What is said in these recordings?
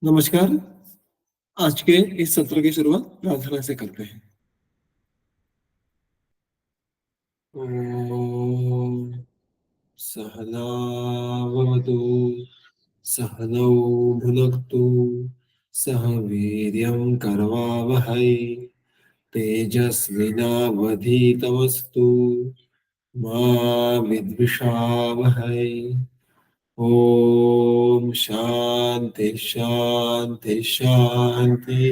नमस्कार। आज के इस सत्र की शुरुआत प्रार्थना से करते हैं। ओम सहना भवतु सहनौ भुनक्तु सह वीर्यं करवावहै तेजस्विनावधीतमस्तु मा विद्विषावहै। ओम शांति शांति शांति।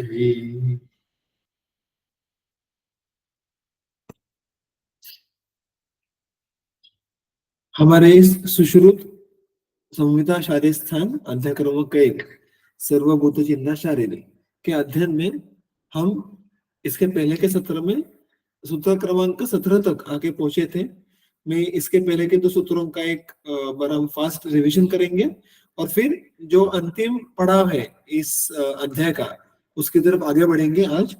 हमारे इस सुश्रुत संहिता शारीर स्थान अध्याय क्रमांक 1 सर्वभूत चिन्ह शारीर के अध्ययन में हम इसके पहले के सत्र में सूत्र क्रमांक 17 तक आगे पहुंचे थे। मैं इसके पहले के दो सूत्रों का एक बार हम फास्ट रिवीजन करेंगे और फिर जो अंतिम पड़ाव है इस अध्याय का उसकी तरफ आगे बढ़ेंगे। आज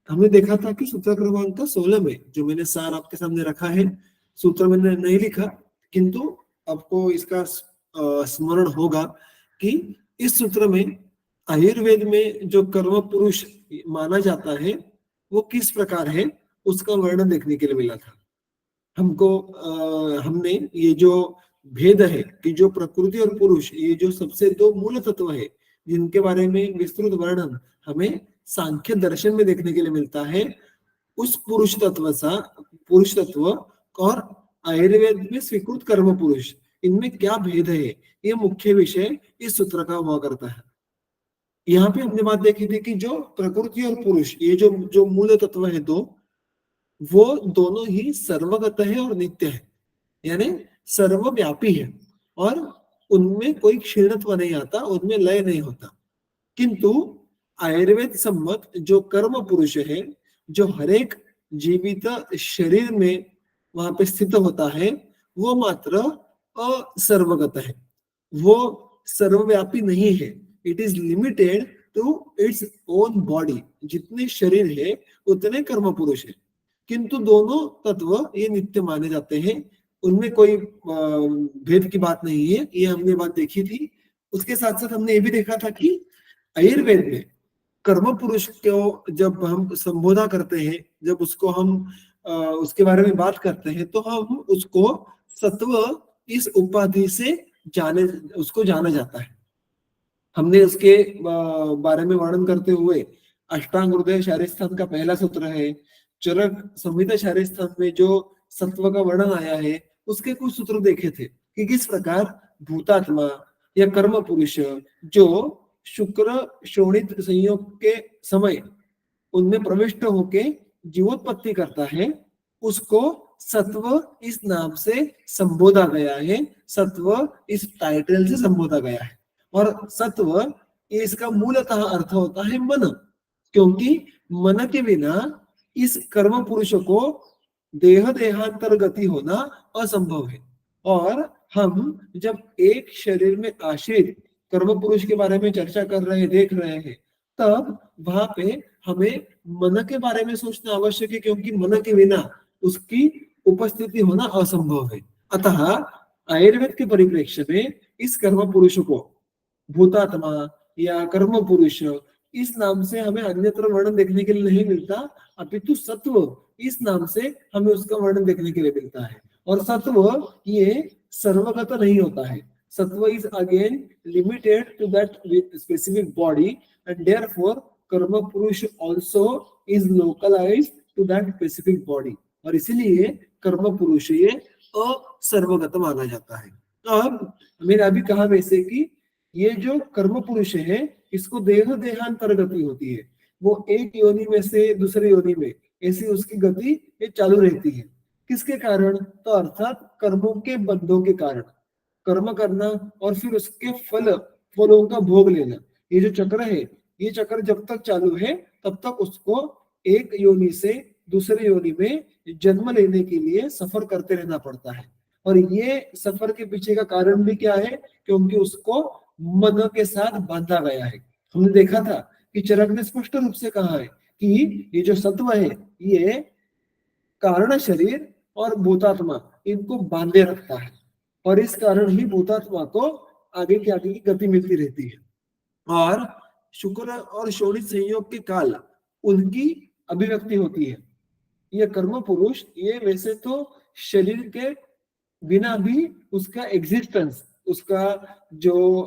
हमने देखा था कि सूत्र क्रमांक 16 में जो मैंने सार आपके सामने रखा है, सूत्र मैंने नहीं लिखा, किंतु आपको इसका स्मरण होगा कि इस सूत्र में आयुर्वेद में जो कर्म पुरुष माना जाता है वो किस प्रकार है उसका वर्णन देखने के लिए मिला था हमको। हमने ये जो भेद है कि जो प्रकृति और पुरुष ये जो सबसे दो मूल तत्व है जिनके बारे में विस्तृत वर्णन हमें सांख्य दर्शन में देखने के लिए मिलता है, उस पुरुष तत्व और आयुर्वेद में स्वीकृत कर्म पुरुष इनमें क्या भेद है, ये मुख्य विषय इस सूत्र का हुआ करता है। यहाँ पे हमने बात देखी थी कि जो प्रकृति और पुरुष ये जो जो मूल तत्व है दो, वो दोनों ही सर्वगत है और नित्य है, यानी सर्वव्यापी है और उनमें कोई क्षीणत्व नहीं आता, उनमें लय नहीं होता। किंतु आयुर्वेद सम्मत जो कर्म पुरुष है जो हरेक जीवित शरीर में वहां पे स्थित होता है वो मात्र असर्वगत है, वो सर्वव्यापी नहीं है। It is limited to its own body. जितने शरीर है उतने कर्म पुरुष है, किंतु दोनों तत्व ये नित्य माने जाते हैं, उनमें कोई भेद की बात नहीं है। ये हमने बात देखी थी। उसके साथ साथ हमने ये भी देखा था कि आयुर्वेद में कर्म पुरुष को जब हम संबोधा करते हैं, जब उसको हम उसके बारे में बात करते हैं तो हम उसको सत्व इस उपाधि से उसको जाना जाता है। हमने उसके बारे में वर्णन करते हुए अष्टांग हृदय शारीर स्थान का पहला सूत्र है, चरक संहिता शारीर स्थान में जो सत्व का वर्णन आया है उसके कुछ सूत्र देखे थे कि किस प्रकार भूतात्मा या कर्म पुरुष जो शुक्र शोणित संयोग के समय उनमें प्रविष्ट होके जीवोत्पत्ति करता है, उसको सत्व इस नाम से संबोधा गया है, सत्व इस टाइटल से संबोधा गया है। और सत्व इसका मूलतः अर्थ होता है मन, क्योंकि मन के बिना इस कर्म पुरुष को देहांतर गति होना असंभव है। और हम जब एक शरीर में आश्रित कर्म पुरुष के बारे में चर्चा कर रहे हैं, देख रहे हैं, तब वहां पे हमें मन के बारे में सोचना आवश्यक है, क्योंकि मन के बिना उसकी उपस्थिति होना असंभव है। अतः आयुर्वेद के परिप्रेक्ष्य में इस कर्म पुरुष को भूतात्मा या कर्म पुरुष इस नाम से हमें अन्यत्र वर्णन देखने के लिए नहीं मिलता, अपितु सत्व इस नाम से हमें उसका वर्णन देखने के लिए मिलता है। और सत्व ये सर्वगत नहीं होता है, sattva is again limited to that specific body and therefore karma purusha also is localised to that specific body, और इसीलिए कर्म पुरुष ये असर्वगत माना जाता है। अब मैंने अभी कहा वैसे कि ये जो कर्म पुरुष है इसको देहांतर गति होती है, वो एक योनि में से दूसरे योनि में ऐसी उसकी गति ये चालू रहती है। किसके कारण? तो अर्थात कर्मों के बंधों के कारण, कर्म करना और फिर उसके फलों का भोग लेना, ये जो चक्र है, ये चक्र जब तक चालू है तब तक उसको एक योनि से दूसरे योनि में जन्म लेने के लिए सफर करते रहना पड़ता है। और ये सफर के पीछे का कारण भी क्या है? क्योंकि उसको मन के साथ बांधा गया है। हमने देखा था कि चरक ने स्पष्ट रूप से कहा है कि ये जो सत्व है ये कारण शरीर और भूतात्मा इनको बांधे रखता है, और इस कारण ही भूतात्मा को आगे की गति मिलती रहती है। और शुक्र और शोणित संयोग के काल उनकी अभिव्यक्ति होती है। ये कर्म पुरुष ये वैसे तो शरीर के बिना भी उसका एग्जिस्टेंस, उसका जो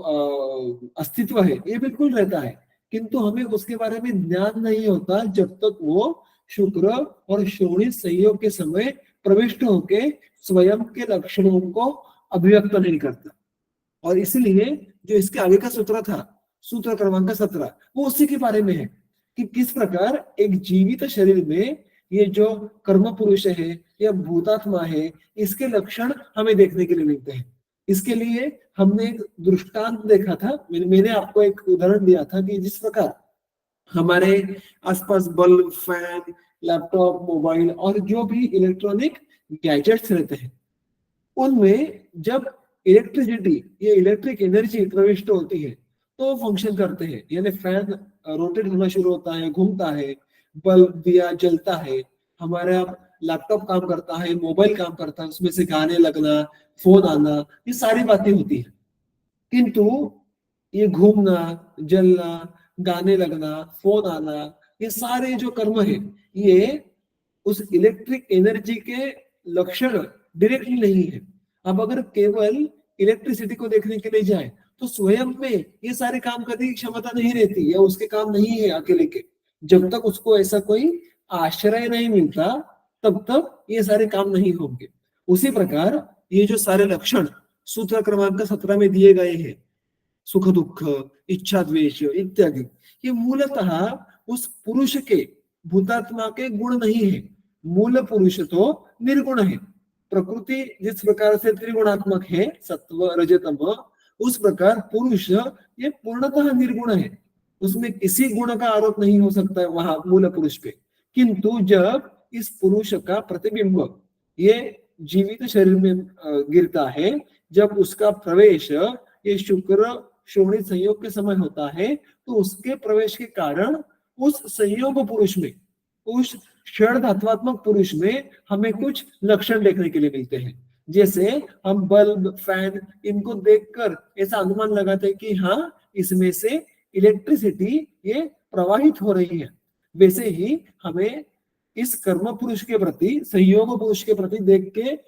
अस्तित्व है ये बिल्कुल रहता है, किंतु हमें उसके बारे में ज्ञान नहीं होता जब तक वो शुक्र और शोणित संयोग के समय प्रविष्ट होके स्वयं के लक्षणों को अभिव्यक्त नहीं करता। और इसलिए जो इसके आगे का सूत्र था, सूत्र क्रमांक 17, वो उसी के बारे में है कि किस प्रकार एक जीवित शरीर में ये जो कर्म पुरुष है या भूतात्मा है, इसके लक्षण हमें देखने के लिए मिलते हैं। इसके लिए हमने एक दृष्टांत देखा था, मैंने आपको एक उदाहरण दिया था कि जिस प्रकार हमारे आसपास बल्ब, फैन, लैपटॉप, मोबाइल और जो भी इलेक्ट्रॉनिक गैजेट्स रहते हैं, उनमें जब इलेक्ट्रिसिटी या इलेक्ट्रिक एनर्जी प्रविष्ट होती है तो फंक्शन करते हैं। यानी फैन रोटेट होना शुरू होता है, घूमता है, बल्ब दिया जलता है, हमारा लैपटॉप काम करता है, मोबाइल काम करता है, उसमें से गाने लगना, फोन आना, ये सारी बातें होती है। किंतु ये घूमना, जलना, गाने लगना, फोन आना, ये सारे जो कर्म है ये उस इलेक्ट्रिक एनर्जी के लक्षण डायरेक्टली नहीं है। अब अगर केवल इलेक्ट्रिसिटी को देखने के लिए जाए तो स्वयं में ये सारे काम करने की क्षमता नहीं रहती या उसके काम नहीं है अकेले के। जब तक उसको ऐसा कोई आश्रय नहीं मिलता तब तक ये सारे काम नहीं होंगे। उसी प्रकार ये जो सारे लक्षण सूत्र क्रमांक 17 में दिए गए हैं, सुख दुख, इच्छा द्वेष इत्यादि, ये मूलतः उस पुरुष के, भूतात्मा के गुण नहीं है। मूल पुरुष तो निर्गुण है। प्रकृति जिस प्रकार से त्रिगुणात्मक है, सत्व रजतम, उस प्रकार पुरुष ये पूर्णतः निर्गुण है। उसमें किसी गुण का आरोप नहीं हो सकता है वहां मूल पुरुष पे। किंतु जब इस पुरुष का प्रतिबिंब ये जीवित शरीर में गिरता है, जब उसका प्रवेश ये शुक्र शोणित संयोग के समय होता है, तो उसके प्रवेश के कारण उस संयोग पुरुष में, उस क्षण धात्वात्मक पुरुष में हमें कुछ लक्षण देखने के लिए मिलते हैं। जैसे हम बल्ब, फैन, इनको देखकर ऐसा अनुमान लगाते हैं कि हाँ, इसमें से इलेक्ट्रिसिटी ये प्रवाहित हो रही है। वैसे ही हमें इस कर्म पुरुष के प्रति, संयोग पुरुष के प्रति देख के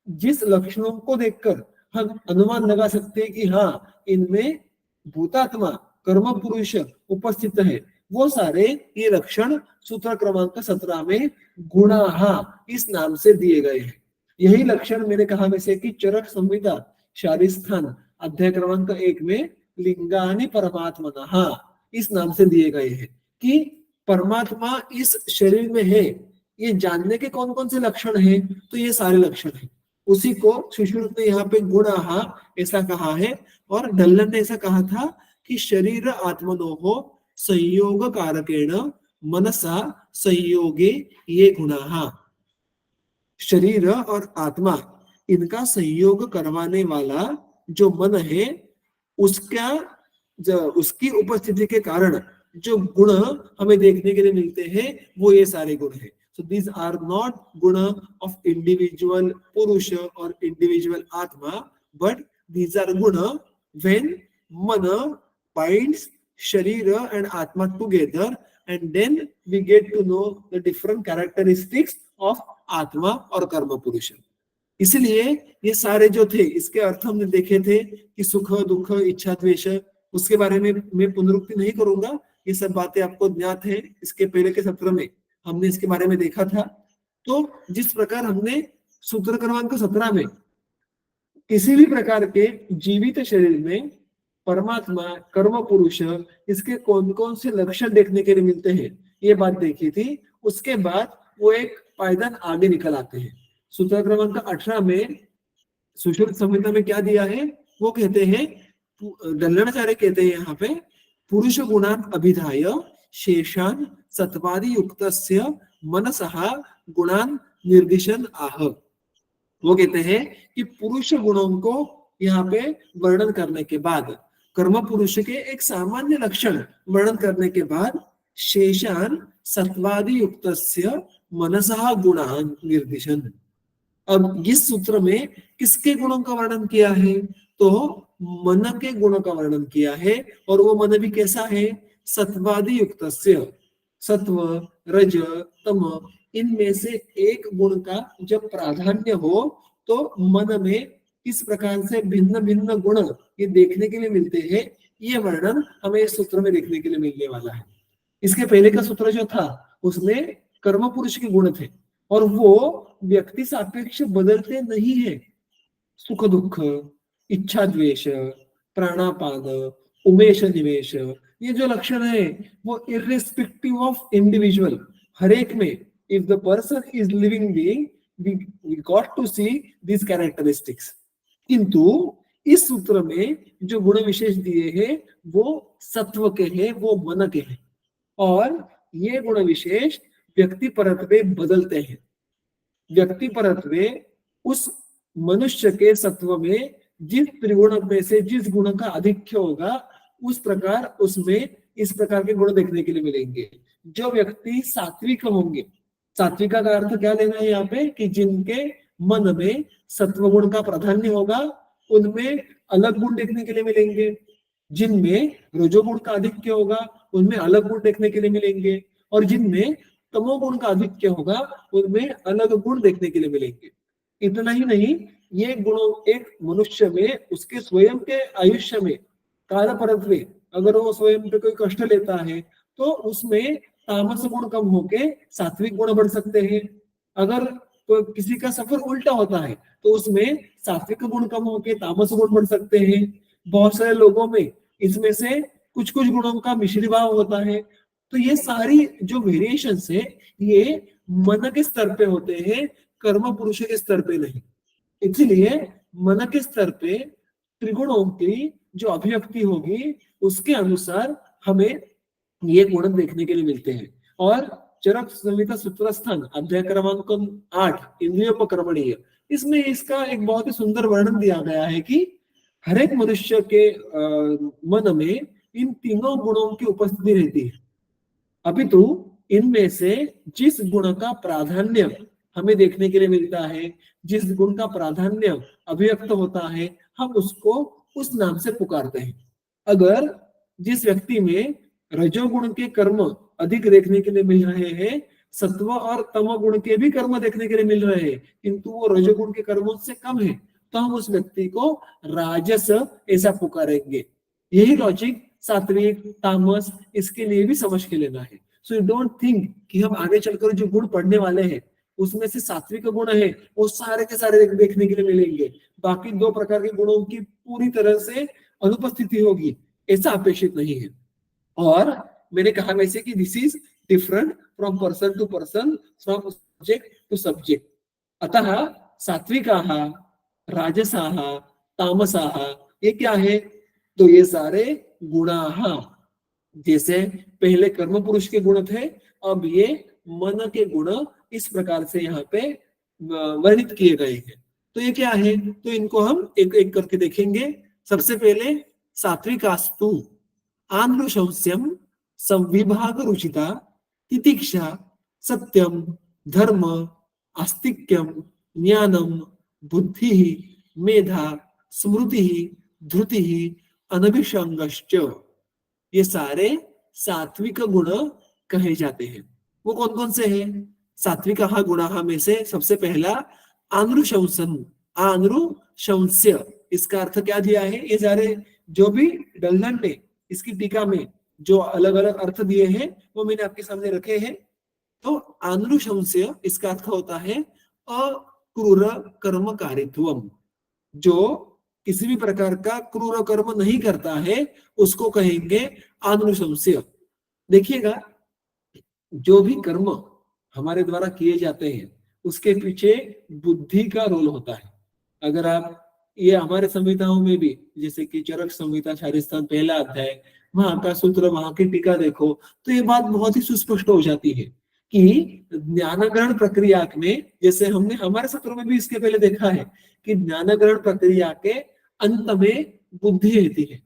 जिस लक्षणों को देखकर हम अनुमान लगा सकते हैं कि हाँ, इनमें भूतात्मा कर्म पुरुष उपस्थित है, वो सारे ये लक्षण सूत्र क्रमांक 17 में गुणाहा इस नाम से दिए गए हैं। यही लक्षण मैंने कहा वैसे कि चरक संहिता शारीस्थान अध्याय क्रमांक 1 में लिंगानि परमात्मनः इस नाम से दिए गए हैं कि परमात्मा इस शरीर में है। ये जानने के कौन कौन से लक्षण हैं, तो ये सारे लक्षण हैं। उसी को सुश्रुत ने यहाँ पे गुणाहा ऐसा कहा है, और डल्लन ने ऐसा कहा था कि शरीर आत्मनोः संयोग कारकेण मनसा संयोगे ये गुणाः। शरीर और आत्मा इनका संयोग करवाने वाला जो मन है, उसकी उपस्थिति के कारण जो गुण हमें देखने के लिए मिलते हैं वो ये सारे गुण हैं। So these are not guna of individual purusha or individual atma, but these are guna when mana binds sharira and atma together, and then we get to know the different characteristics of atma और कर्म पुरुष। इसलिए ये सारे जो थे इसके अर्थ हमने देखे थे कि सुख दुख इच्छा द्वेष, उसके बारे में मैं पुनरुक्ति नहीं करूंगा, ये सब बातें आपको ज्ञात है। इसके पहले के सत्र में हमने इसके बारे में देखा था। तो जिस प्रकार हमने सूत्र क्रमांक 17 में किसी भी प्रकार के जीवित शरीर में परमात्मा कर्म पुरुष इसके कौन कौन से लक्षण देखने के लिए मिलते हैं, ये बात देखी थी। उसके बाद वो एक पायदान आगे निकल आते हैं। सूत्र क्रमांक 18 में सुश्रुत संहिता में क्या दिया है, वो कहते हैं, दल्लनाचार्य कहते हैं यहाँ पे, पुरुष गुणान अभिधाय शेषान सत्वादि युक्तस्य मनसः गुणान निर्दिशन आह। वो कहते हैं कि पुरुष गुणों को यहाँ पे वर्णन करने के बाद, कर्म पुरुष के एक सामान्य लक्षण वर्णन करने के बाद, शेषान सत्वादि युक्तस्य मनसः गुणान निर्दिशन। अब इस सूत्र में किसके गुणों का वर्णन किया है, तो मन के गुणों का वर्णन किया है। और वो मन भी कैसा है, सत्वादि युक्तस्य, सत्व रज तम, इनमें से एक गुण का जब प्राधान्य हो तो मन में इस प्रकार से भिन्न भिन्न गुण ये देखने के लिए मिलते हैं। ये वर्णन हमें इस सूत्र में देखने के लिए मिलने वाला है। इसके पहले का सूत्र जो था उसमें कर्म पुरुष के गुण थे और वो व्यक्ति सापेक्ष बदलते नहीं है। सुख दुख, इच्छा द्वेष, प्राणापान, उमेश निवेश, ये जो लक्षण है वो इर्रेस्पेक्टिव ऑफ इंडिविजुअल, हर एक में, if the person is living being, we got to see these characteristics। किंतु इस सूत्र में जो गुण विशेष दिए हैं वो सत्व के हैं, वो मन के हैं, और ये गुण विशेष व्यक्ति परत्वे बदलते हैं। व्यक्ति परत्वे उस मनुष्य के सत्व में जिस त्रिगुण में से जिस गुण का आधिक्य होगा उस प्रकार उसमें इस प्रकार के गुण देखने के लिए मिलेंगे। जो व्यक्ति सात्विक होंगे, सात्विका का अर्थ क्या लेना है यहाँ पे कि जिनके मन में सत्व गुण का प्राधान्य होगा उनमें अलग गुण देखने के लिए मिलेंगे, जिनमें रजोगुण का आधिक्य होगा उनमें अलग गुण देखने के लिए मिलेंगे, और जिनमें तमोगुण का आधिक्य होगा उनमें अलग गुण देखने के लिए मिलेंगे। इतना ही नहीं, ये गुणों एक मनुष्य में उसके स्वयं के आयुष्य में काल परत्वे अगर वो स्वयं पे कोई कष्ट लेता है तो उसमें तामस गुण कम होके सात्विक गुण बढ़ सकते हैं। अगर तो किसी का सफर उल्टा होता है तो उसमें सात्विक गुण कम होके तामस गुण बढ़ सकते हैं। बहुत सारे लोगों में इसमें से कुछ कुछ गुणों का मिश्री भाव होता है। तो ये सारी जो वेरिएशंस है ये मन के स्तर पे होते हैं, कर्म पुरुष के स्तर पे नहीं। इसलिए मन के स्तर पे त्रिगुणों की जो अभिव्यक्ति होगी उसके अनुसार हमें ये गुण देखने के लिए मिलते हैं। और चरक संहिता सूत्रस्थान अध्याय क्रमांक 8 इंद्रियोपक्रमणीय, इसमें इसका एक बहुत ही सुंदर वर्णन दिया गया है कि हर एक मनुष्य के मन में इन तीनों गुणों की उपस्थिति रहती है, अपितु इनमें से जिस गुण का प्राधान्य हमें देखने के लिए मिलता है, जिस गुण का प्राधान्य अभिव्यक्त होता है, हम उसको उस नाम से पुकारते हैं। अगर जिस व्यक्ति में रजोगुण के कर्म अधिक देखने के लिए मिल रहे हैं, सत्व और तम गुण के भी कर्म देखने के लिए मिल रहे हैं, किंतु वो रजोगुण के कर्मों से कम है, तो हम उस व्यक्ति को राजस ऐसा पुकारेंगे। यही लॉजिक सात्विक तामस इसके लिए भी समझ के लेना है। सो यू डोंट थिंक कि हम आगे चलकर जो गुण पढ़ने वाले हैं उसमें से सात्विक गुण है वो सारे के सारे देखने के लिए मिलेंगे, बाकी दो प्रकार के गुणों की पूरी तरह से अनुपस्थिति होगी, ऐसा अपेक्षित नहीं है। और मैंने कहा वैसे कि this is different from person to person, from subject to subject. अतः सात्विकाः, राजसाः, तामसाः ये क्या है? तो ये सारे गुणाः, जैसे पहले कर्म पुरुष के गुण थे, अब ये मन के गुण इस प्रकार से यहाँ पे वर्णित किए गए हैं। तो ये क्या है? तो इनको हम एक एक करके देखेंगे। सबसे पहले सात्विकास्तु आनुशंस्यम संविभाग रुचिता तितिक्षा सत्यम धर्म आस्तिक्यम ज्ञानम बुद्धि मेधा स्मृति धृति अनभिसंगश्च, ये सारे सात्विक गुण कहे जाते हैं। वो कौन कौन से हैं? सात्विक गुणाः में से सबसे पहला आनुशंसन, आनुशंस्य, इसका अर्थ क्या दिया है? ये सारे जो भी डल्हन ने इसकी टीका में जो अलग अलग अर्थ दिए हैं वो मैंने आपके सामने रखे हैं। तो आनुशंस्य इसका अर्थ होता है अक्रूर कर्मकारित्वम, जो किसी भी प्रकार का क्रूर कर्म नहीं करता है उसको कहेंगे आनुशंस्य। देखिएगा, जो भी कर्म हमारे द्वारा किए जाते हैं उसके पीछे बुद्धि का रोल होता है। अगर आप ये हमारे संहिताओं में भी, जैसे कि चरक संहिता शारीस्थान पहला अध्याय, वहां का सूत्र, वहां की टीका देखो तो ये बात बहुत ही सुस्पष्ट हो जाती है कि ज्ञान ग्रहण प्रक्रिया में, जैसे हमने हमारे सत्रों में भी इसके पहले देखा है कि ज्ञान ग्रहण प्रक्रिया के अंत में बुद्धि रहती है।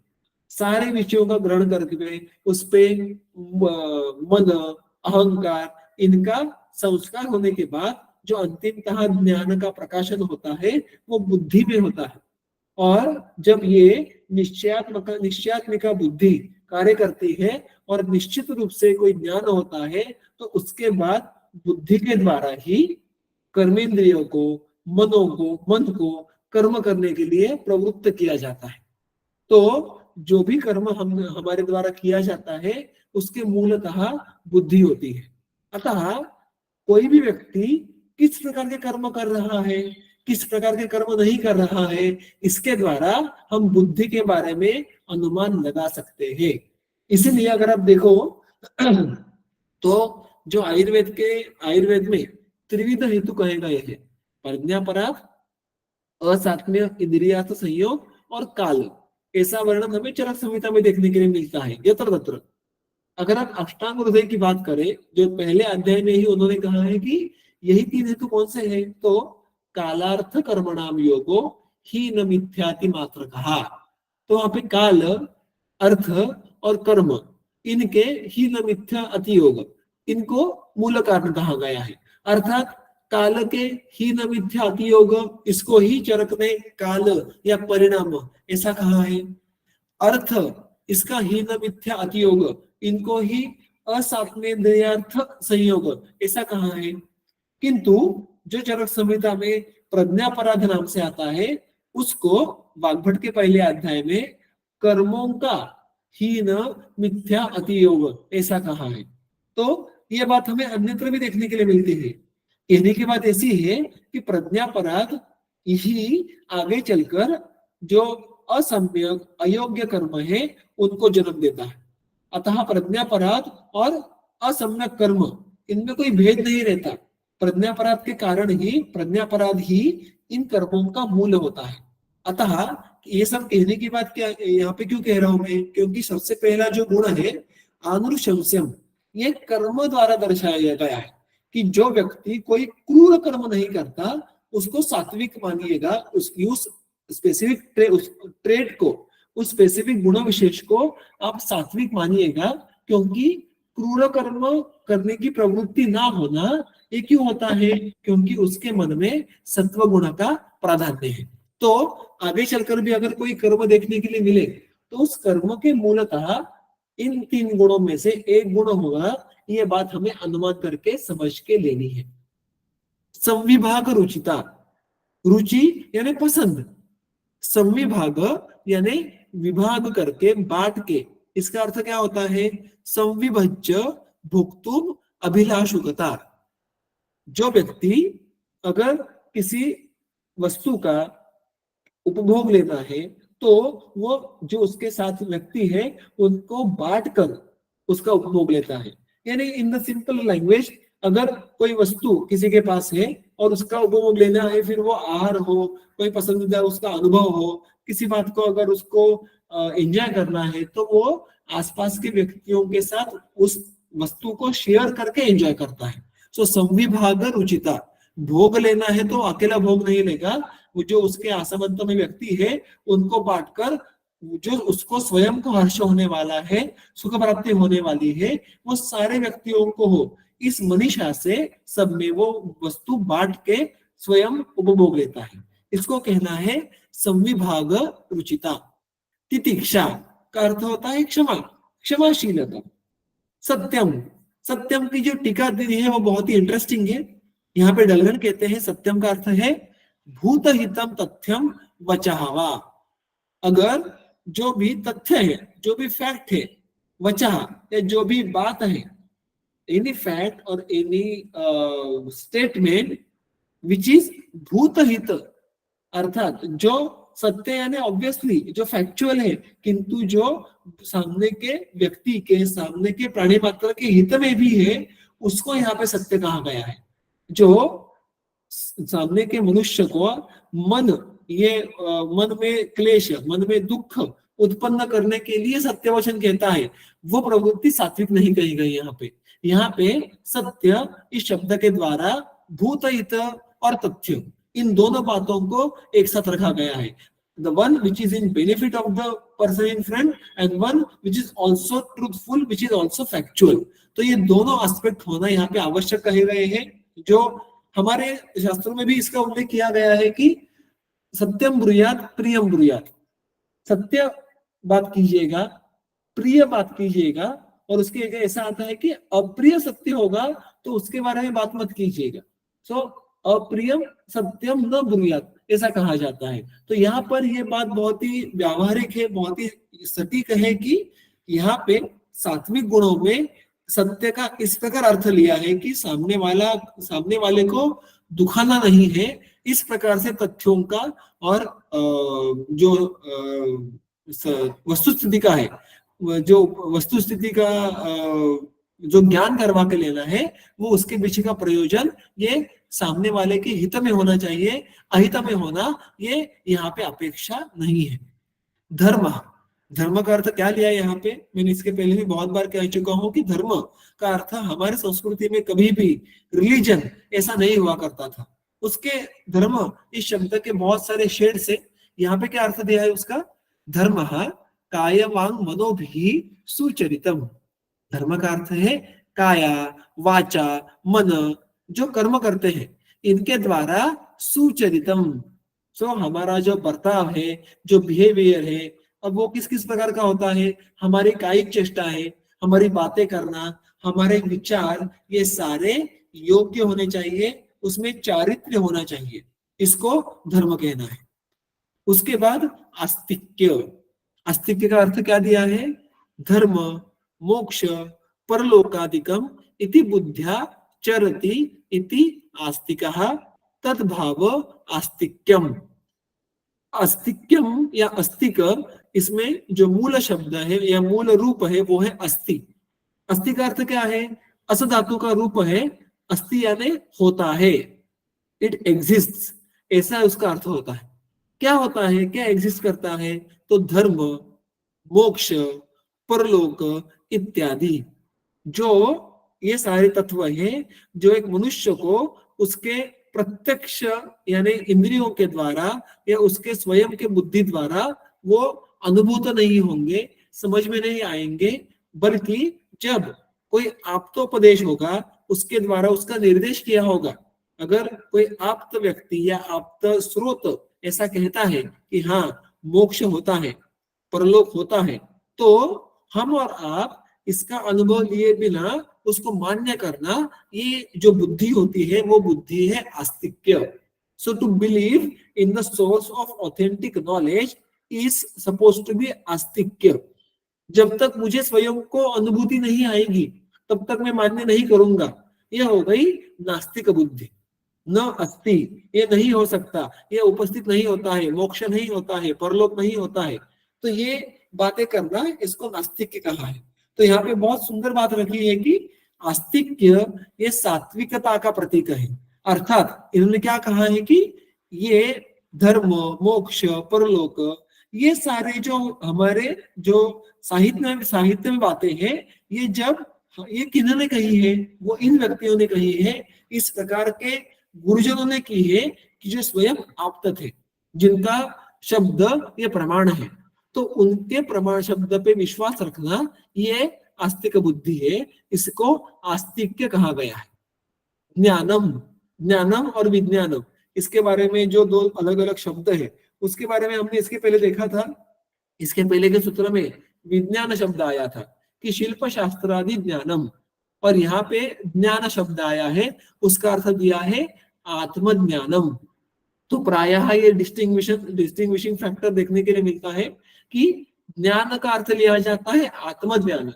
सारे विषयों का ग्रहण करके उस पे मन अहंकार इनका संस्कार होने के बाद जो अंतिमतः ज्ञान का प्रकाशन होता है वो बुद्धि में होता है। और जब ये निश्चयात्मिका बुद्धि कार्य करती है और निश्चित रूप से कोई ज्ञान होता है, तो उसके बाद बुद्धि के द्वारा ही कर्मेंद्रियों को, मन को कर्म करने के लिए प्रवृत्त किया जाता है। तो जो भी कर्म हम हमारे द्वारा किया जाता है उसके मूलतः बुद्धि होती है। अतः कोई भी व्यक्ति किस प्रकार के कर्म कर रहा है, किस प्रकार के कर्म नहीं कर रहा है, इसके द्वारा हम बुद्धि के बारे में अनुमान लगा सकते हैं। इसीलिए अगर आप देखो तो जो आयुर्वेद में त्रिविध हेतु कहे गए हैं, प्रज्ञा पराग, असात्म्य इंद्रियार्थ संयोग और काल, ऐसा वर्णन हमें चरक संहिता में देखने के लिए मिलता है यत्र तत्र। अगर आप अष्टांग हृदय की बात करें, जो पहले अध्याय में ही उन्होंने कहा है कि यही तीन हेतु कौन से हैं, तो कालार्थ कर्मणाम योगो ही न मिथ्याति मात्र कहा। तो वहां पे काल, अर्थ और कर्म, इनके ही न मिथ्या अति योग, इनको मूल कारण कहा गया है। अर्थात काल के ही न मिथ्या अति योग, इसको ही चरक ने काल या परिणाम ऐसा कहा है। अर्थ, इसका ही न मिथ्या अति योग, इनको ही असात्मेन्द्रियार्थ संयोग ऐसा कहा है। किंतु जो चरक संहिता में प्रज्ञापराध नाम से आता है, उसको वाग्भट के पहले अध्याय में कर्मों का ही न मिथ्या अति योग ऐसा कहा है। तो यह बात हमें अन्यत्र भी देखने के लिए मिलती है। कहने की बात ऐसी है कि प्रज्ञापराध ही आगे चलकर जो असम्यक अयोग्य कर्म है उनको जन्म देता है। अतः प्रज्ञापराध और असम्यक कर्म, इनमें कोई भेद नहीं रहता। प्रज्ञापराध के कारण ही प्रज्ञापराध ही इन कर्मों का मूल होता है। अतः ये सब कहने की बात क्या यहाँ पे क्यों कह रहा हूं मैं, क्योंकि सबसे पहला जो गुण है अनुशंस्यम, ये कर्म द्वारा दर्शाया गया है कि जो व्यक्ति कोई क्रूर कर्म नहीं करता उसको सात्विक मानिएगा। उसकी उस स्पेसिफिक ट्रेड को, उस स्पेसिफिक गुण विशेष को आप सात्विक मानिएगा। क्योंकि क्रूर कर्म करने की प्रवृत्ति ना होना ये क्यों होता है, क्योंकि उसके मन में सत्व गुण का प्राधान्य है। तो आगे चलकर भी अगर कोई कर्म देखने के लिए मिले तो उस कर्म के मूलतः इन तीन गुणों में से एक गुण होगा, ये बात हमें अनुमान करके समझ के लेनी है। संविभाग रुचिता, रुचि यानी पसंद, संविभाग यानी विभाग करके, बांट के, इसका अर्थ क्या होता है, संविभज्य भुक्तुम अभिलाषुकता। जो व्यक्ति अगर किसी वस्तु का उपभोग लेना है तो वो जो उसके साथ व्यक्ति है उनको बांट कर उसका उपभोग लेता है। यानी इन द सिंपल लैंग्वेज, अगर कोई वस्तु किसी के पास है और उसका उपभोग लेना है, फिर वो आहार हो, कोई पसंदीदा उसका अनुभव हो, किसी बात को अगर उसको एंजॉय करना है, तो वो आसपास के व्यक्तियों के साथ उस वस्तु को शेयर करके एंजॉय करता है। सो संविभाग रुचिता, भोग लेना है तो अकेला भोग नहीं लेगा, वो जो उसके आसमंत में व्यक्ति है उनको बांटकर जो उसको स्वयं को हर्ष होने वाला है, सुख प्राप्ति होने वाली है, वो सारे व्यक्तियों को हो, इस मनीषा से सब में वो वस्तु बांट के स्वयं उपभोग लेता है। इसको कहना है संविभाग रुचिता। तितिक्षा का अर्थ होता है क्षमा, क्षमाशीलता। सत्यम, सत्यम की जो टीका दी है वो बहुत ही इंटरेस्टिंग है। यहाँ पे डलगन कहते हैं सत्यम का अर्थ है भूतहितम तथ्यम वचाहवा। अगर जो भी तथ्य है, जो भी फैक्ट है, वचाह या जो भी बात है, एनी फैक्ट और एनी स्टेटमेंट विच इज भूतहित, अर्थात जो सत्य यानी ऑब्वियसली जो फैक्चुअल है, किंतु जो सामने के व्यक्ति के, सामने के प्राणी मात्र के हित में भी है, उसको यहाँ पे सत्य कहा गया है। जो सामने के मनुष्य को मन, ये मन में क्लेश, मन में दुख उत्पन्न करने के लिए सत्य वचन कहता है, वो प्रवृत्ति सात्विक नहीं कही गई। यहाँ पे सत्य इस शब्द के द्वारा भूतहित और तथ्य, इन दोनों बातों को एक साथ रखा गया है। The one which is in benefit of the person in front and one which is also truthful, which is also factual. तो ये दोनों एस्पेक्ट होना यहाँ पे आवश्यक कहे गए हैं। जो हमारे शास्त्रों में भी इसका उल्लेख किया गया है कि सत्यम ब्रूयात प्रियम ब्रूयात, सत्य बात कीजिएगा, प्रिय बात कीजिएगा, और उसके आगे ऐसा आता है कि अप्रिय सत्य होगा तो उसके बारे में बात मत कीजिएगा। सो अप्रियम सत्यम न ब्रूयात, ऐसा कहा जाता है। तो यहाँ पर ये बात बहुत ही व्यावहारिक है, बहुत ही सटीक है कि यहाँ पे सात्विक गुणों में सत्य का इस प्रकार अर्थ लिया है कि सामने वाले को दुखाना नहीं है, इस प्रकार से तथ्यों का और जो वस्तु स्थिति का है, जो वस्तु स्थिति का जो ज्ञान करवा के लेना है, वो उसके पीछे का प्रयोजन ये सामने वाले के हित में होना चाहिए, अहित में होना ये यहाँ पे अपेक्षा नहीं है। धर्म, धर्म का अर्थ क्या लिया यहाँ पे, मैंने इसके पहले भी बहुत बार कह चुका हूं कि धर्म का अर्थ हमारे संस्कृति में कभी भी रिलीजन ऐसा नहीं हुआ करता था। उसके धर्म इस शब्द के बहुत सारे शेड से यहाँ पे क्या अर्थ दिया है उसका, धर्म काय वांग मनोभि सुचरितम। धर्म का अर्थ है काया वाचा मन, जो कर्म करते हैं इनके द्वारा सुचरितम। सो हमारा जो बर्ताव है, जो बिहेवियर है, अब वो किस किस प्रकार का होता है, हमारी कायिक चेष्टा है, हमारी बातें करना, हमारे विचार, ये सारे योग्य होने चाहिए, उसमें चारित्र्य होना चाहिए, इसको धर्म कहना है। उसके बाद आस्तिक्य, आस्तिक्य का अर्थ क्या दिया है, धर्म मोक्ष परलोकादिकम इति बुद्ध्या चरति इति आस्तिकः तद्भाव आस्तिक्यम। आस्तिक्यम या अस्तिक, इसमें जो मूल शब्द है या मूल रूप है वो है अस्थि। अस्थि का अर्थ क्या है, अस धातु का रूप है, अस्थि यानी होता है, इट एग्जिस्ट्स, ऐसा उसका अर्थ होता है। क्या होता है, क्या एग्जिस्ट करता है, तो धर्म मोक्ष परलोक इत्यादि, जो ये सारे तत्व हैं जो एक मनुष्य को उसके प्रत्यक्ष यानी इंद्रियों के द्वारा या उसके स्वयं के बुद्धि द्वारा वो अनुभूत नहीं होंगे, समझ में नहीं आएंगे, बल्कि जब कोई आप्तोपदेश होगा उसके द्वारा उसका निर्देश किया होगा। अगर कोई आप्त व्यक्ति या आप्त स्रोत ऐसा कहता है कि हाँ मोक्ष होता है, परलोक होता है, तो हम और आप इसका अनुभव लिए बिना उसको मान्य करना, ये जो बुद्धि होती है वो बुद्धि है आस्तिक्य। So to believe in the source of authentic knowledge is suppose to be आस्तिक्य। जब तक मुझे स्वयं को अनुभूति नहीं आएगी तब तक मैं मान्य नहीं करूंगा, यह हो गई नास्तिक बुद्धि। न अस्ति, ये नहीं हो सकता, ये उपस्थित नहीं होता है, मोक्ष नहीं होता है, परलोक नहीं होता है, तो ये बातें करना, इसको नास्तिक कहा है। तो यहाँ पे बहुत सुंदर बात रखी है कि आस्तिक्य ये सात्विकता का प्रतीक है। अर्थात इन्होंने क्या कहा है कि ये धर्म मोक्ष परलोक, ये सारे जो हमारे जो साहित्य में बातें हैं, ये जब ये किन्होंने कही है, वो इन व्यक्तियों ने कही है, इस प्रकार के गुरुजनों ने की है कि जो स्वयं आप्त थे, जिनका शब्द ये प्रमाण है, तो उनके प्रमाण शब्द पे विश्वास रखना ये आस्तिक बुद्धि है, इसको आस्तिक्य कहा गया है। ज्ञानम, ज्ञानम और विज्ञानम, इसके बारे में जो दो अलग अलग शब्द है उसके बारे में हमने इसके पहले देखा था। इसके पहले के सूत्र में विज्ञान शब्द आया था कि शिल्प शास्त्रादि ज्ञानम, और यहाँ पे ज्ञान शब्द आया है, उसका अर्थ दिया है आत्मज्ञानम। तो प्रायः ये डिस्टिंग्विशिंग फैक्टर देखने के लिए मिलता है कि ज्ञान का अर्थ लिया जाता है आत्मज्ञान।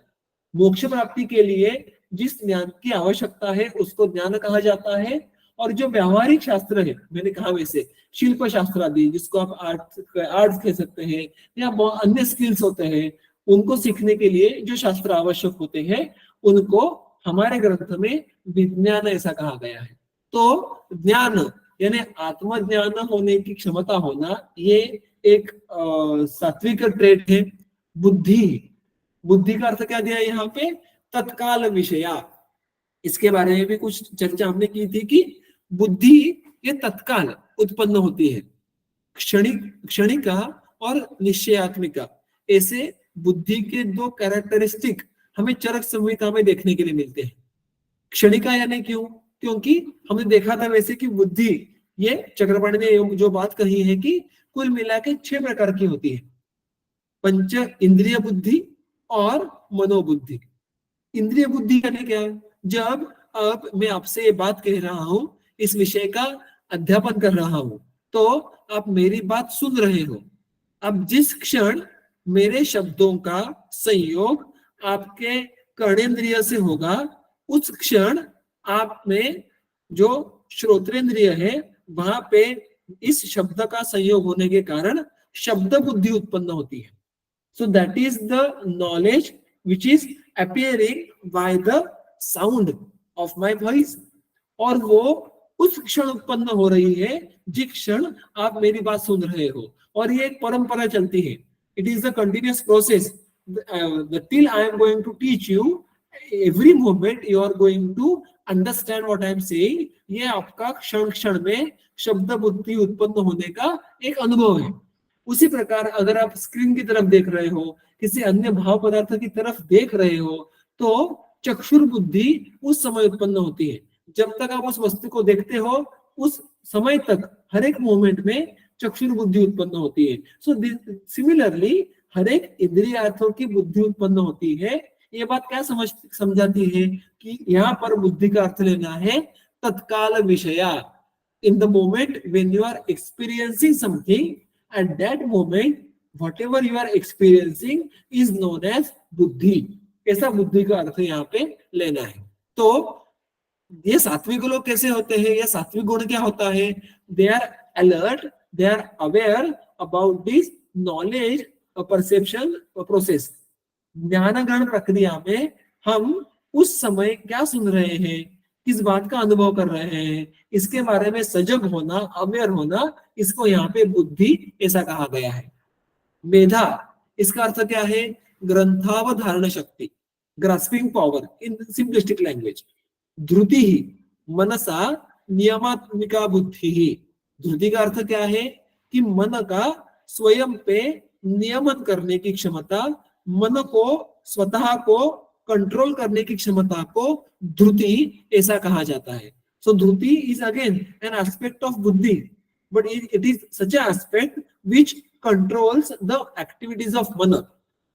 मोक्ष प्राप्ति के लिए जिस ज्ञान की आवश्यकता है उसको ज्ञान कहा जाता है, और जो व्यावहारिक शास्त्र है, मैंने कहा वैसे शिल्प शास्त्र आदि, जिसको आप आर्ट्स कह सकते हैं, या अन्य स्किल्स होते हैं, उनको सीखने के लिए जो शास्त्र आवश्यक होते हैं उनको हमारे ग्रंथ में विज्ञान ऐसा कहा गया है। तो ज्ञान यानी आत्मज्ञान होने की क्षमता होना, ये एक सात्विक ट्रेट है। बुद्धि, बुद्धि का अर्थ क्या दिया है यहाँ पे, तत्काल विषया। इसके बारे में भी कुछ चर्चा हमने की थी कि बुद्धि ये तत्काल उत्पन्न होती है, क्षणिका और निश्चयात्मिका, ऐसे बुद्धि के दो कैरेक्टरिस्टिक हमें चरक संहिता में देखने के लिए मिलते हैं। क्षणिका यानी क्यों, क्योंकि हमने देखा था वैसे कि बुद्धि, ये चक्रपाणी ने जो बात कही है कि कुल मिला के 6 प्रकार की होती है। पंच इंद्रिय बुद्धि, और मनोबुद्धि। इंद्रिय बुद्धि यानी क्या? जब अब मैं आपसे ये बात कह रहा हूं, इस विषय का अध्यापन कर रहा हूं, तो आप मेरी बात सुन रहे हो। अब जिस क्षण मेरे शब्दों का संयोग आपके कर्णेंद्रिय से होगा, उस क्षण आप में जो श्रोत्रेंद्रिय है, वहां पे इस शब्द का संयोग होने के कारण शब्द बुद्धि उत्पन्न होती है। So that is the knowledge which is appearing by the sound of my voice. और वो उस क्षण उत्पन्न हो रही है जिस क्षण आप मेरी बात सुन रहे हो, और ये एक परंपरा चलती है। It is a continuous process. Till I am going to teach you, every moment you are going to understand what I am saying. ये आपका क्षण क्षण में शब्द बुद्धि उत्पन्न होने का एक अनुभव है। उसी प्रकार अगर आप स्क्रीन की तरफ देख रहे हो, किसी अन्य भाव पदार्थ की तरफ देख रहे हो, तो चक्षुर बुद्धि उस समय उत्पन्न होती है। जब तक आप उस वस्तु को देखते हो, उस समय तक हर एक मोमेंट में चक्षुर बुद्धि उत्पन्न होती है। सो सिमिलरली हर एक इंद्रियार्थों की बुद्धि उत्पन्न होती है। ये बात क्या समझाती है कि यहाँ पर बुद्धि का अर्थ लेना है तत्काल विषया। In the moment when you are experiencing something, at that moment whatever you are experiencing is known as बुद्धि। ऐसा बुद्धि का अर्थ यहाँ पे लेना है। तो ये सात्विक लोग कैसे होते हैं? ये सात्विक गुण क्या होता है? They are alert, they are aware about this knowledge perception process. ज्ञान ग्रहण प्रक्रिया में हम उस समय क्या सुन रहे हैं, किस बात का अनुभव कर रहे हैं, इसके बारे में सजग होना, अवेयर होना, इसको यहाँ पे बुद्धि ऐसा कहा गया है। मेधा, इसका अर्थ क्या है? ग्रंथावधारण शक्ति, grasping power in simplistic language. धृति ही मनसा नियमात्मिका बुद्धि ही। धृति का अर्थ क्या है? कि मन का स्वयं पे नियमन करने की क्षमता, मन को स्वतः को कंट्रोल करने की क्षमता को धृति ऐसा कहा जाता है। सो धृति is again an aspect of बुद्धि, but it is such an aspect which controls the activities of मन।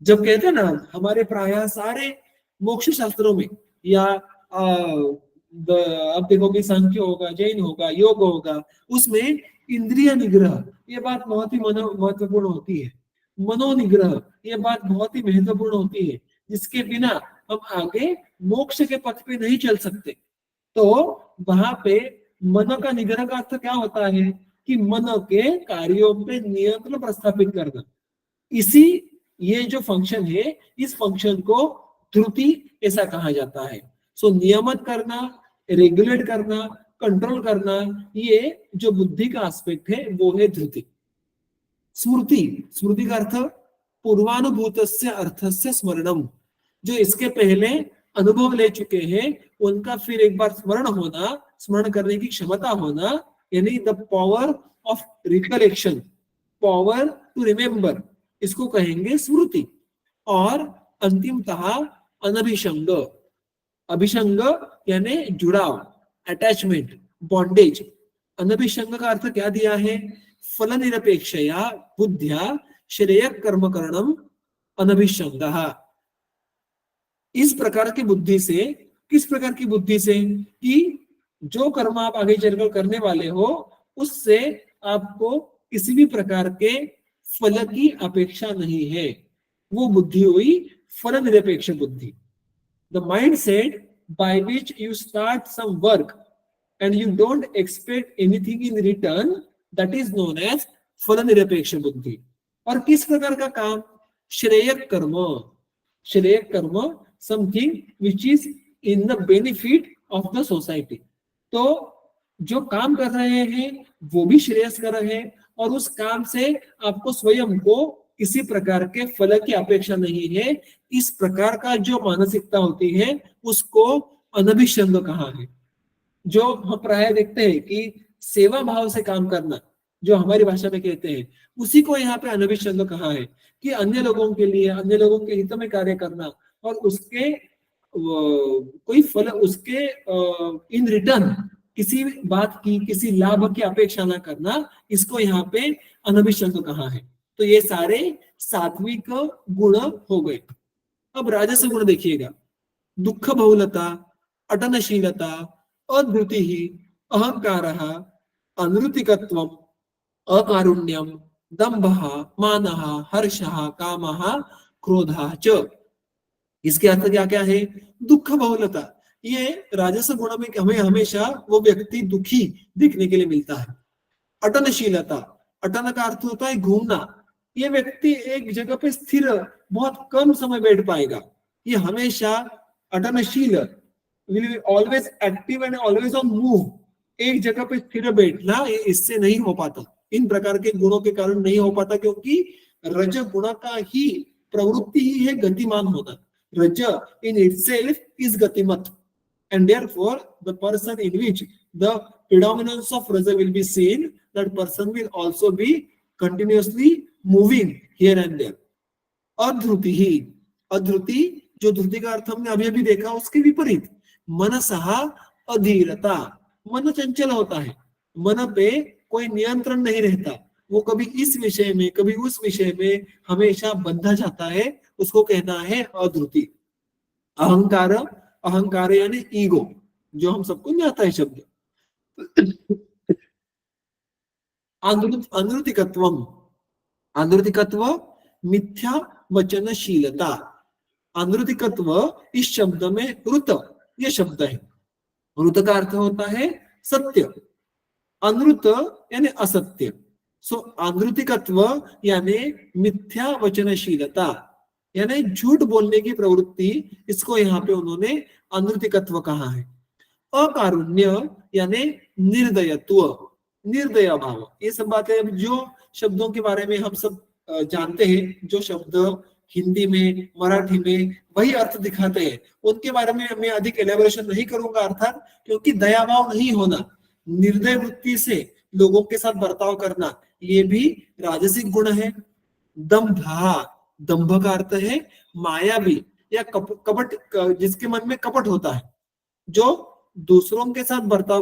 जब कहते हैं ना, हमारे प्राय सारे मोक्ष शास्त्रों में या आप देखोगे सांख्य होगा, जैन होगा, योग होगा, उसमें इंद्रिय निग्रह ये बात बहुत ही महत्वपूर्ण होती है। मनोनिग्रह ये बात बहुत ही महत्वपूर्ण होती है, जिसके बिना हम आगे मोक्ष के पथ पे नहीं चल सकते। तो वहां पे मन का निग्रह का अर्थ क्या होता है? कि मन के कार्यों पे नियंत्रण प्रस्थापित करना। इसी ये जो फंक्शन है, इस फंक्शन को धृति ऐसा कहा जाता है। सो नियमन करना, रेगुलेट करना, कंट्रोल करना, ये जो बुद्धि का एस्पेक्ट है वो है धृति। स्मृति, स्मृति का अर्थ पूर्वानुभूतस्य अर्थस्य स्मरणम। जो इसके पहले अनुभव ले चुके हैं उनका फिर एक बार स्मरण होना, स्मरण करने की क्षमता होना, यानी the power of recollection, power to remember, इसको कहेंगे स्मृति। और अंतिमतः अनभिसंग। अभिसंग यानी जुड़ाव, अटैचमेंट, बॉन्डेज। अनभिसंग का अर्थ क्या दिया है? फल निरपेक्षया बुद्ध्या श्रेय कर्म करणम अनभिसंगः। इस प्रकार की बुद्धि से, किस प्रकार की बुद्धि से? कि जो कर्म आप आगे चलकर करने वाले हो, उससे आपको किसी भी प्रकार के फल की अपेक्षा नहीं है। वो बुद्धि हुई फल निरपेक्ष बुद्धि। The mindset by which you start some work and you don't expect anything in return, that is known as फल निरपेक्ष बुद्धि। और किस प्रकार का काम? श्रेय कर्म। श्रेय कर्म something which is in the benefit of the society. तो जो काम कर रहे हैं वो भी श्रेयस्कर है, और उस काम से आपको स्वयं को किसी प्रकार के फल की अपेक्षा नहीं है। इस प्रकार का जो मानसिकता होती है उसको अनभिसंग कहा है। जो हम प्राय देखते हैं कि सेवा भाव से काम करना, जो हमारी भाषा में कहते हैं, उसी को यहाँ पे अनभिसंग कहा है। कि अन्य लोगों के लिए, अन्य लोगों के हित में कार्य करना और उसके कोई फल, उसके इन रिटर्न किसी बात की, किसी लाभ की अपेक्षा ना करना, इसको यहाँ पे अनभिसंग कहा है। तो ये सारे सात्विक गुण हो गए। अब राजस गुण देखिएगा, दुख बहुलता, अटनशीलता, अद्रुति, अहंकार, अनृतिकत्व, अकारुण्यम, दंभ, मान, हर्ष, काम, क्रोध च। इसके अर्थ क्या क्या है? दुख बहुलता, ये राजस गुण में हमें हमेशा वो व्यक्ति दुखी देखने के लिए मिलता है। अटनशीलता, अटन का अर्थ होता है घूमना, ये व्यक्ति एक जगह पे स्थिर बहुत कम समय बैठ पाएगा, ये हमेशा अटनशील, will be always active and always on move, एक जगह पे स्थिर बैठना ये इससे नहीं हो पाता, इन प्रकार के गुणों के कारण नहीं हो पाता, क्योंकि रज गुण का ही प्रवृत्ति ही है गतिमान होना। रज in itself is gatimat, and therefore the person in which the predominance of raja will be seen, that person will also be continuously moving here and there. अध्रुति ही, अध्रुति, जो ध्रुति का अर्थ हमने अभी अभी देखा, उसके विपरीत मनसः अधीरता, मन चंचल होता है, मन पे कोई नियंत्रण नहीं रहता, वो कभी इस विषय में कभी उस विषय में हमेशा बंधा जाता है, उसको कहना है अध्रुति। अहंकार, अहंकार यानी ईगो, जो हम सबको नहीं आता है शब्द। अनृतिकत्वम, अनृतिकत्व मिथ्या वचनशीलता, अनृतिकत्व इस शब्द में ऋत, ये शब्द है, ऋत का अर्थ होता है सत्य, अनृत यानी असत्य, सो अनृतिकत्व यानी मिथ्या वचनशीलता, यानी झूठ बोलने की प्रवृत्ति, इसको यहाँ पे उन्होंने अनृतिकत्व कहा है। अकारुण्य यानी निर्दयत्व, निर्दय भाव, ये सब बातें जो शब्दों के बारे में हम सब जानते हैं, जो शब्द हिंदी में मराठी में वही अर्थ दिखाते हैं, उनके बारे में मैं अधिक एलेबोरेशन नहीं करूंगा, अर्थात क्योंकि दया भाव नहीं होना, निर्दय वृत्ति से लोगों के साथ बर्ताव करना, ये भी राजसिक गुण है। दंभ, दंभ का अर्थ है मायावी या कपट, जिसके मन में कपट होता है, जो दूसरों के साथ बर्ताव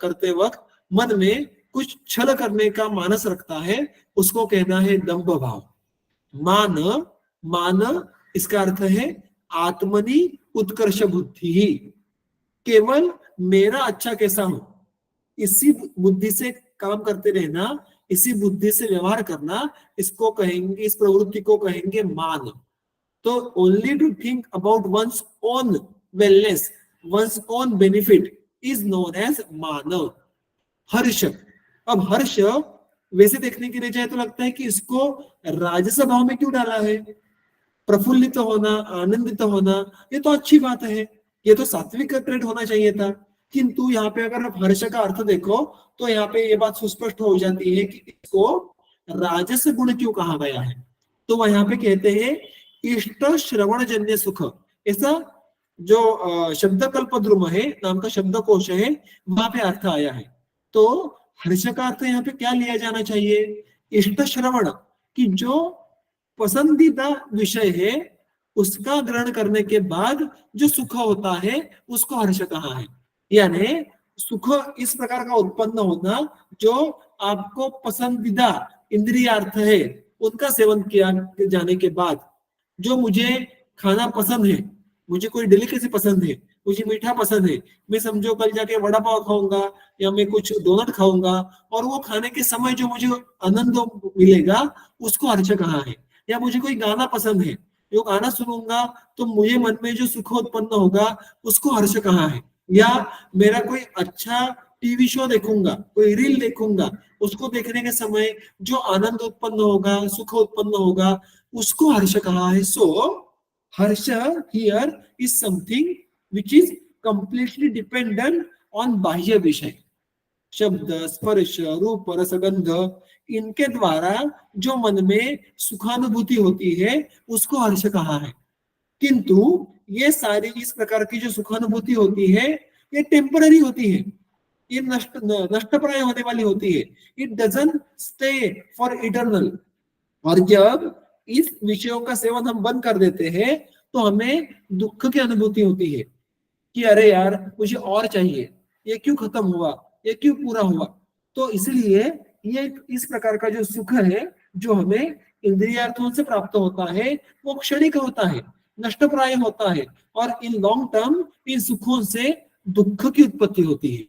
करते वक्त मन में कुछ छल करने का मानस रखता है, उसको कहना है दंभ भाव। मान, मान इसका अर्थ है आत्मनि उत्कर्ष बुद्धि ही, केवल मेरा अच्छा कैसा हो इसी बुद्धि से काम करते रहना, इसी बुद्धि से व्यवहार करना, इसको कहेंगे, इस प्रवृत्ति को कहेंगे मान। तो only to think about one's own wellness, one's own benefit is known as मान। हर्ष, अब हर्ष वैसे देखने के लिए जाए तो लगता है कि इसको राजस भाव में क्यों डाला है, प्रफुल्लित होना, आनंदित होना, ये तो अच्छी बात है, ये तो सात्विक ट्रेड होना चाहिए था, किंतु यहाँ पे अगर आप हर्ष का अर्थ देखो तो यहाँ पे ये बात सुस्पष्ट हो जाती है कि इसको राजस गुण क्यों कहा गया है। तो वह यहाँ पे कहते हैं इष्ट श्रवण जन्य सुख, ऐसा जो शब्द कल्पद्रुम है नाम का शब्दकोश है, वहां पे अर्थ आया है। तो हर्ष का अर्थ यहाँ पे क्या लिया जाना चाहिए, इष्ट श्रवण, की जो पसंदीदा विषय है उसका ग्रहण करने के बाद जो सुख होता है उसको हर्ष कहा है, यानी सुख इस प्रकार का उत्पन्न होना जो आपको पसंदीदा इंद्रियार्थ है उनका सेवन किया जाने के बाद, जो मुझे खाना पसंद है, मुझे कोई डेलिकेसी पसंद है, मुझे मीठा पसंद है, मैं समझो कल जाके वड़ा पाव खाऊंगा या मैं कुछ डोनट खाऊंगा, और वो खाने के समय जो मुझे आनंद मिलेगा उसको हर्ष कहा है। या मुझे कोई गाना पसंद है, जो गाना सुनूंगा तो मुझे मन में जो सुख उत्पन्न होगा उसको हर्ष कहा है। या मेरा कोई अच्छा टीवी शो देखूंगा, कोई रील देखूंगा, उसको देखने के समय जो आनंद उत्पन्न होगा, सुख उत्पन्न होगा, उसको हर्ष कहा है। सो हर्ष here is something which is completely dependent on बाह्य विषय, शब्द, स्पर्श, रूप, रसगंध, इनके द्वारा जो मन में सुखानुभूति होती है उसको हर्ष कहा है। किंतु ये सारी इस प्रकार की जो सुखानुभूति होती है ये टेम्पररी होती है, ये नष्ट प्राय होने वाली होती है, it doesn't stay for eternal. और जब इस विषयों का सेवन हम बंद कर देते हैं तो हमें दुख की अनुभूति होती है कि अरे यार मुझे और चाहिए, ये क्यों खत्म हुआ, ये क्यों पूरा हुआ। तो इसलिए ये इस प्रकार का जो सुख है जो हमें इंद्रियार्थों से प्राप्त होता है वो क्षणिक होता है, नष्ट प्राय होता है, और इन लॉन्ग टर्म इन सुखों से दुख की उत्पत्ति होती है।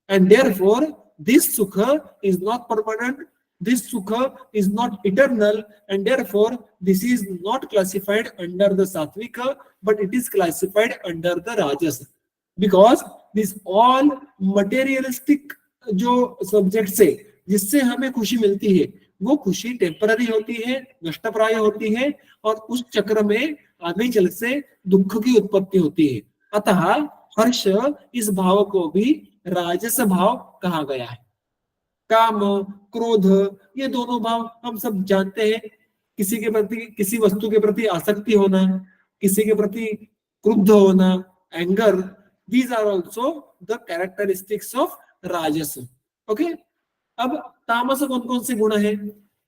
एंड देयरफॉर दिस सुख is not permanent, this sukha is not eternal, and therefore this is not classified under the satvika, but it is classified under the rajas, because this all materialistic जो subject से जिससे हमें खुशी मिलती है वो खुशी टेम्पररी होती है, नष्टप्राय होती है, और उस चक्र में आगे चल से दुख की उत्पत्ति होती है। अतः हर्ष इस भाव को भी राजस भाव कहा गया है। काम, क्रोध, ये दोनों भाव हम सब जानते हैं। किसी के प्रति, किसी वस्तु के प्रति आसक्ति होना, किसी के प्रति क्रुद्ध होना, anger, these are also the characteristics of rajas. Okay, अब तामस कौन कौन से गुण है?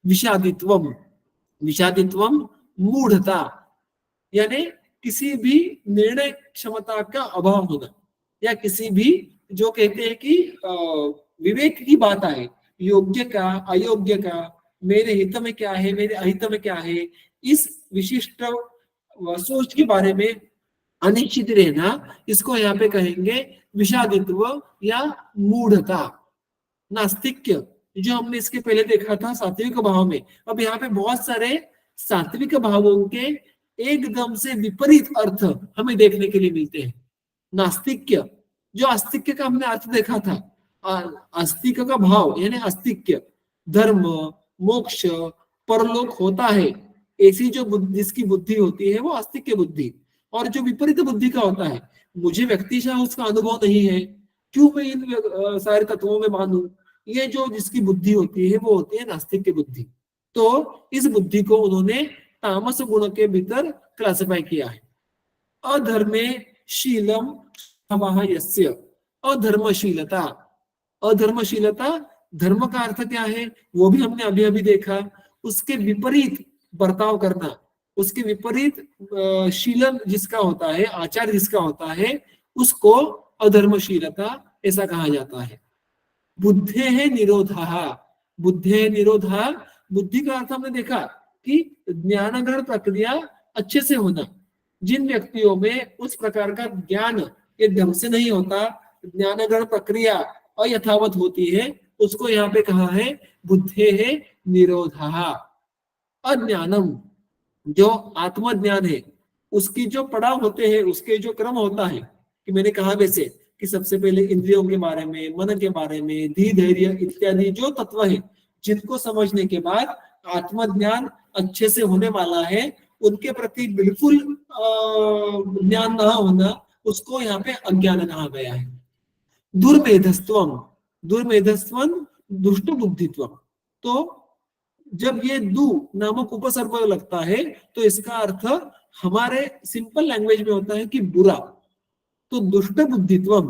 विषादित्वम, विषादित्वम मूढ़ता, यानी किसी भी निर्णय क्षमता का अभाव होना, या किसी भी जो कहते हैं कि विवेक की बात आए, योग्य का अयोग्य का, मेरे हित में क्या है, मेरे अहित में क्या है, इस विशिष्ट सोच के बारे में अनिश्चित रहना, इसको यहाँ पे कहेंगे विषादित्व या मूढ़ता, नास्तिक्य, जो हमने इसके पहले देखा था सात्विक भाव में। अब यहाँ पे बहुत सारे सात्विक भावों के एकदम से विपरीत अर्थ हमें देखने के लिए मिलते हैं। नास्तिक्य, जो आस्तिक्य का हमने अर्थ देखा था, आस्तिक का भाव यानी आस्तिक्य, धर्म, मोक्ष, परलोक होता है, ऐसी जो जिसकी बुद्धि होती है वो आस्तिक्य बुद्धि। और जो विपरीत बुद्धि का होता है, मुझे व्यक्तिशः उसका अनुभव नहीं है, क्यों मैं इन सारे तत्वों में मानूं, ये जो जिसकी बुद्धि होती है वो होती है नास्तिक बुद्धि। तो इस बुद्धि को उन्होंने तामस गुण के भीतर क्लासिफाई किया है। अधर्मे शीलम यस्य, अधर्मशीलता, अधर्मशीलता, धर्म का अर्थ क्या है वो भी हमने अभी अभी देखा, उसके विपरीत बर्ताव करना, उसके विपरीत शीलन जिसका होता है, आचार जिसका होता है, उसको अधर्मशीलता ऐसा कहा जाता है। बुद्धे है निरोधा, बुद्धे निरोधा, बुद्धि का अर्थ हमने देखा कि ज्ञानग्रहण प्रक्रिया अच्छे से होना। जिन व्यक्तियों में उस प्रकार का ज्ञान ये ढंग से नहीं होता, ज्ञानग्रहण प्रक्रिया अयथावत होती है, उसको यहाँ पे कहा है बुद्धे है निरोधा। अज्ञानम, जो आत्मज्ञान है, उसकी जो पड़ाव होते हैं, उसके जो क्रम होता है, कि मैंने कहा वैसे कि सबसे पहले इंद्रियों के बारे में, मन के बारे में, धी धैर्य इत्यादि जो तत्व है, जिनको समझने के बाद आत्मज्ञान अच्छे से होने वाला है, उनके प्रति बिल्कुल ज्ञान न होना, उसको यहाँ पे अज्ञान कहा गया है। दुर्मेधस्त्वम, दुर्मेधस्त्वम दुष्ट बुद्धित्व। तो जब ये दु नामक उपसर्ग लगता है तो इसका अर्थ हमारे सिंपल लैंग्वेज में होता है कि बुरा। तो दुष्ट बुद्धित्व,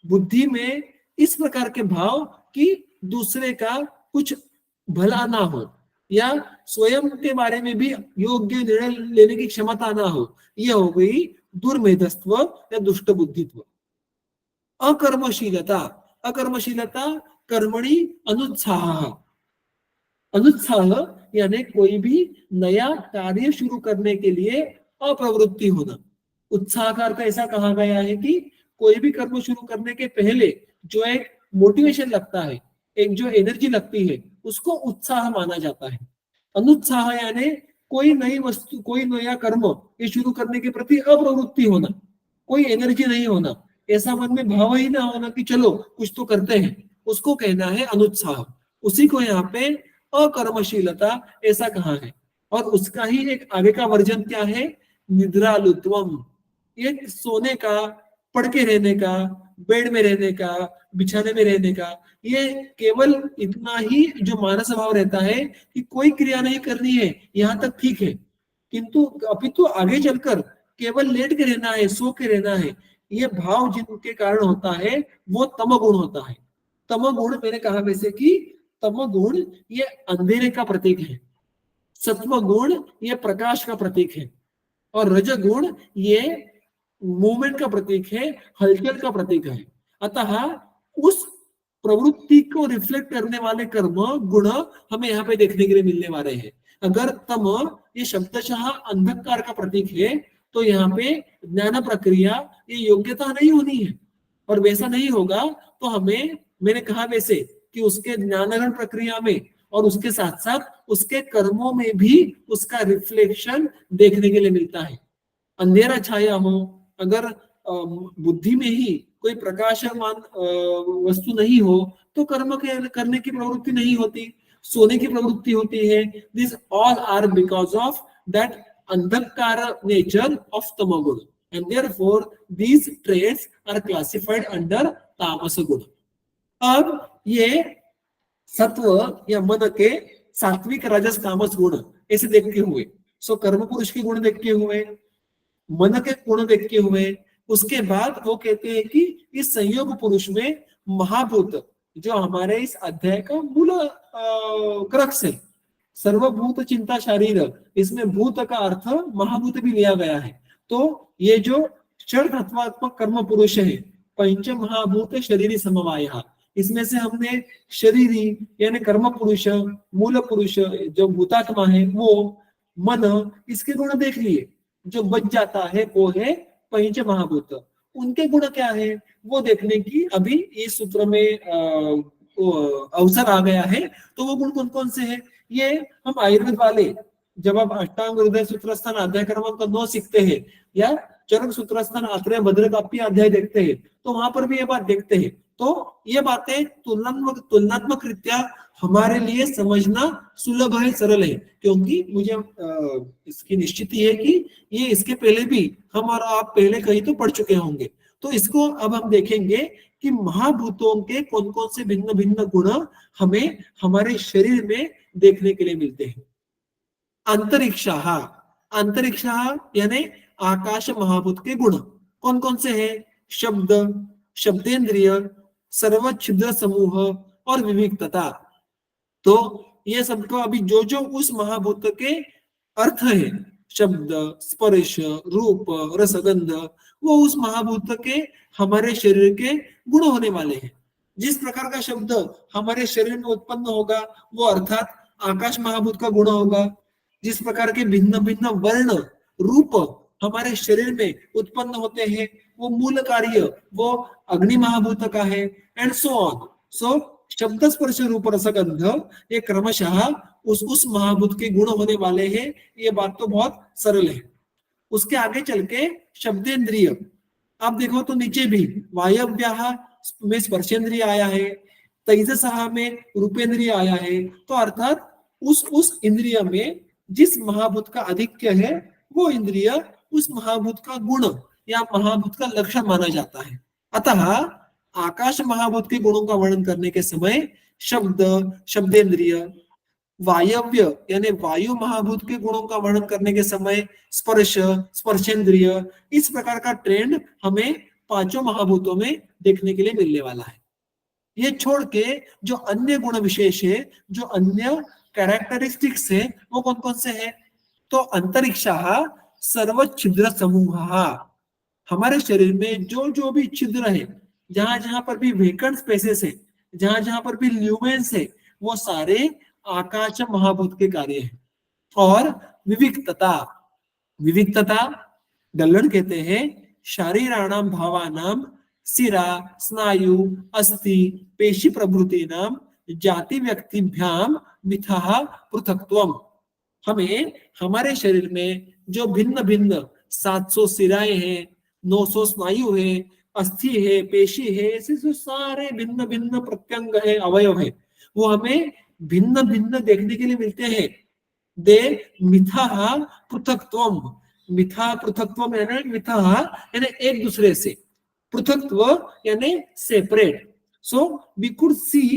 बुद्धि में इस प्रकार के भाव कि दूसरे का कुछ भला ना हो, या स्वयं के बारे में भी योग्य निर्णय लेने की क्षमता ना हो, यह हो गई दुर्मेधस्त्व या दुष्ट बुद्धित्व। अकर्मशीलता, अकर्मशीलता कर्मणि अनुत्साह, अनुत्साह यानी कोई भी नया कार्य शुरू करने के लिए अप्रवृत्ति होना। उत्साह का अर्थ ऐसा कहा गया है कि कोई भी कर्म शुरू करने के पहले जो एक मोटिवेशन लगता है, एक जो एनर्जी लगती है, उसको उत्साह माना जाता है। अनुत्साह यानी कोई नई वस्तु, कोई नया कर्म ये शुरू करने के प्रति अप्रवृत्ति होना, कोई एनर्जी नहीं होना, ऐसा मन में भाव ही ना होना कि चलो कुछ तो करते हैं, उसको कहना है अनुत्साह। उसी को यहाँ पे अकर्मशीलता ऐसा कहा है। और उसका ही एक आगे का वर्जन क्या है, निद्रालुत्वम, ये सोने का, पड़ के रहने का, बेड में रहने का, बिछाने में रहने का, ये केवल इतना ही जो मानस भाव रहता है कि कोई क्रिया नहीं करनी है, यहाँ तक ठीक है, किंतु अभी तो आगे चलकर केवल लेट के रहना है, सो के रहना है, ये भाव जिनके कारण होता है वो तमगुण होता है। तमगुण मैंने कहा वैसे कि तमगुण ये अंधेरे का प्रतीक है, सत्वगुण ये प्रकाश का प्रतीक है, और रजगुण ये मूवमेंट का प्रतीक है, हलचल का प्रतीक है। अतः उस प्रवृत्ति को रिफ्लेक्ट करने वाले कर्म गुण हमें यहाँ पे देखने के लिए मिलने वाले हैं। अगर तम ये शब्दशः अंधकार का प्रतीक है, तो यहाँ पे ज्ञान प्रक्रिया ये योग्यता नहीं होनी है, और वैसा नहीं होगा तो हमें, मैंने कहा वैसे कि उसके ज्ञानग्रहण प्रक्रिया में और उसके साथ साथ उसके कर्मों में भी उसका रिफ्लेक्शन देखने के लिए मिलता है। अंधेरा छाया हो, अगर बुद्धि में ही कोई प्रकाशमान वस्तु नहीं हो तो कर्म करने की प्रवृत्ति नहीं होती, सोने की प्रवृत्ति होती है। This all are because of that अंधकार nature of tamoguna, and therefore these traits are classified under तामस गुण। अब ये सत्व या मन के सात्विक राजस तामस गुण ऐसे देखते हुए, सो कर्म पुरुष के गुण देखते हुए, मन के गुण देखते हुए, उसके बाद वो कहते हैं कि इस संयोग पुरुष में महाभूत, जो हमारे इस अध्याय का मूल क्रक्स है, सर्वभूत चिंता शरीर, इसमें भूत का अर्थ महाभूत भी लिया गया है। तो ये जो षड तत्वात्मक कर्म पुरुष है, पंच महाभूत शरीरी समवाय, इसमें से हमने शरीरी यानी कर्म पुरुष, मूल पुरुष जो भूतात्मा है, वो मन, इसके गुण देख लिए। जो बच जाता है वो है पंच महाभूत, उनके गुण क्या है वो देखने की अभी इस सूत्र में अवसर आ गया है। तो वो गुण कौन कौन से हैं, ये हम आयुर्वेद वाले जब आप अष्टांग हृदय सूत्रस्थान अध्याय क्रमांक 9 सीखते हैं या चरक सूत्रस्थान आत्रेय भद्रकाप्य अध्याय देखते हैं, तो वहां पर भी ये बात देखते हैं। तो ये बातें तुलनात्मक रीत्या हमारे लिए समझना सुलभ है, सरल है, क्योंकि मुझे इसकी निश्चिति है कि ये इसके पहले भी हम और आप पहले कहीं तो पढ़ चुके होंगे। तो इसको अब हम देखेंगे कि महाभूतों के कौन कौन से भिन्न भिन्न गुण हमें हमारे शरीर में देखने के लिए मिलते हैं। अंतरिक्ष, अंतरिक्ष यानी आकाश महाभूत के गुण कौन कौन से हैं, शब्द, शब्देंद्रिय, सर्व छिद्र समूह और विविक्तता। तो ये सबको अभी जो जो उस महाभूत के अर्थ है, शब्द, स्पर्श, रूप, रसगंध, वो उस महाभूत के हमारे शरीर के गुण होने वाले हैं। जिस प्रकार का शब्द हमारे शरीर में उत्पन्न होगा वो अर्थात आकाश महाभूत का गुण होगा। जिस प्रकार के भिन्न भिन्न वर्ण रूप हमारे शरीर में उत्पन्न होते हैं वो मूल कार्य वो अग्नि महाभूत का है, एंड सो ऑन। सो शब्द, स्पर्श, रूप, रसगंध ये क्रमशः उस महाभूत के गुण होने वाले हैं। ये बात तो बहुत सरल है। उसके आगे चल के शब्देंद्रिय, आप देखो तो नीचे भी वायव्याः में स्पर्शेंद्रिय आया है, तेजसः में रूपेंद्रिय आया है। तो अर्थात उस इंद्रिय में जिस महाभूत का आधिक्य है वो इंद्रिय उस महाभूत का गुण या महाभूत का लक्षण माना जाता है। अतः आकाश महाभूत के गुणों का वर्णन करने के समय शब्द, शब्देंद्रिय, वायव्य यानी वायु महाभूत के गुणों का वर्णन करने के समय स्पर्श, स्पर्शेंद्रिय, इस प्रकार का ट्रेंड हमें पांचों महाभूतों में देखने के लिए मिलने वाला है। ये छोड़ के जो अन्य गुण विशेष है, जो अन्य कैरेक्टरिस्टिक्स है, वो कौन कौन से हैं? तो अंतरिक्ष सर्व छिद्र समूह, हमारे शरीर में जो जो भी छिद्र है, जहां जहां पर भी वेकेंट स्पेसेस है, जहां जहां पर भी ल्यूमेंस है, वो सारे आकाश महाभूत के कार्य हैं। और विविक्तता, विविक्तता गलन कहते हैं शारीराणाम भावानाम सिरा, स्नायु, अस्थि, पेशी प्रभृति नाम जाति व्यक्तिभ्याम मिथः पृथक्त्वम। हमें हमारे शरीर में जो भिन्न भिन्न 700 सिराएं हैं, 900 स्नायु है, अस्थि है, पेशी है, ऐसे जो सारे भिन्न भिन्न प्रत्यंग है, अवयव है, वो हमें भिन्न भिन्न देखने के लिए मिलते हैं। दे मिथः पृथक्त्वम, मिथा पृथक्त्वम यानी मिथः यानी एक दूसरे से, पृथक्त्व यानी separate. So we could see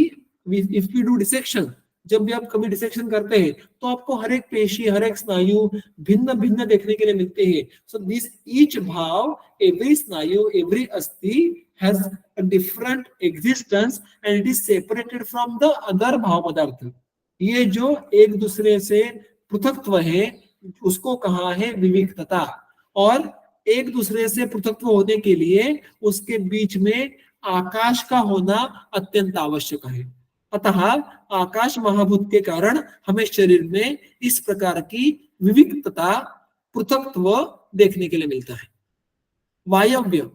if we do dissection, जब भी आप कभी डिसेक्शन करते हैं तो आपको हर एक पेशी, हर एक स्नायु भिन्न भिन्न देखने के लिए मिलते हैं। सो दिस ईच भाव, एवरी स्नायु, एवरी अस्थि has a different existence and it is separated from the other भाव पदार्थ। ये जो एक दूसरे से पृथक्त्व है उसको कहा है विविक्तता, और एक दूसरे से पृथक्त्व होने के लिए उसके बीच में आकाश का होना अत्यंत आवश्यक है। अतः आकाश महाभूत के कारण हमें शरीर में इस प्रकार की विविक्तता, पृथक्त्व देखने के लिए मिलता है। वायव्य,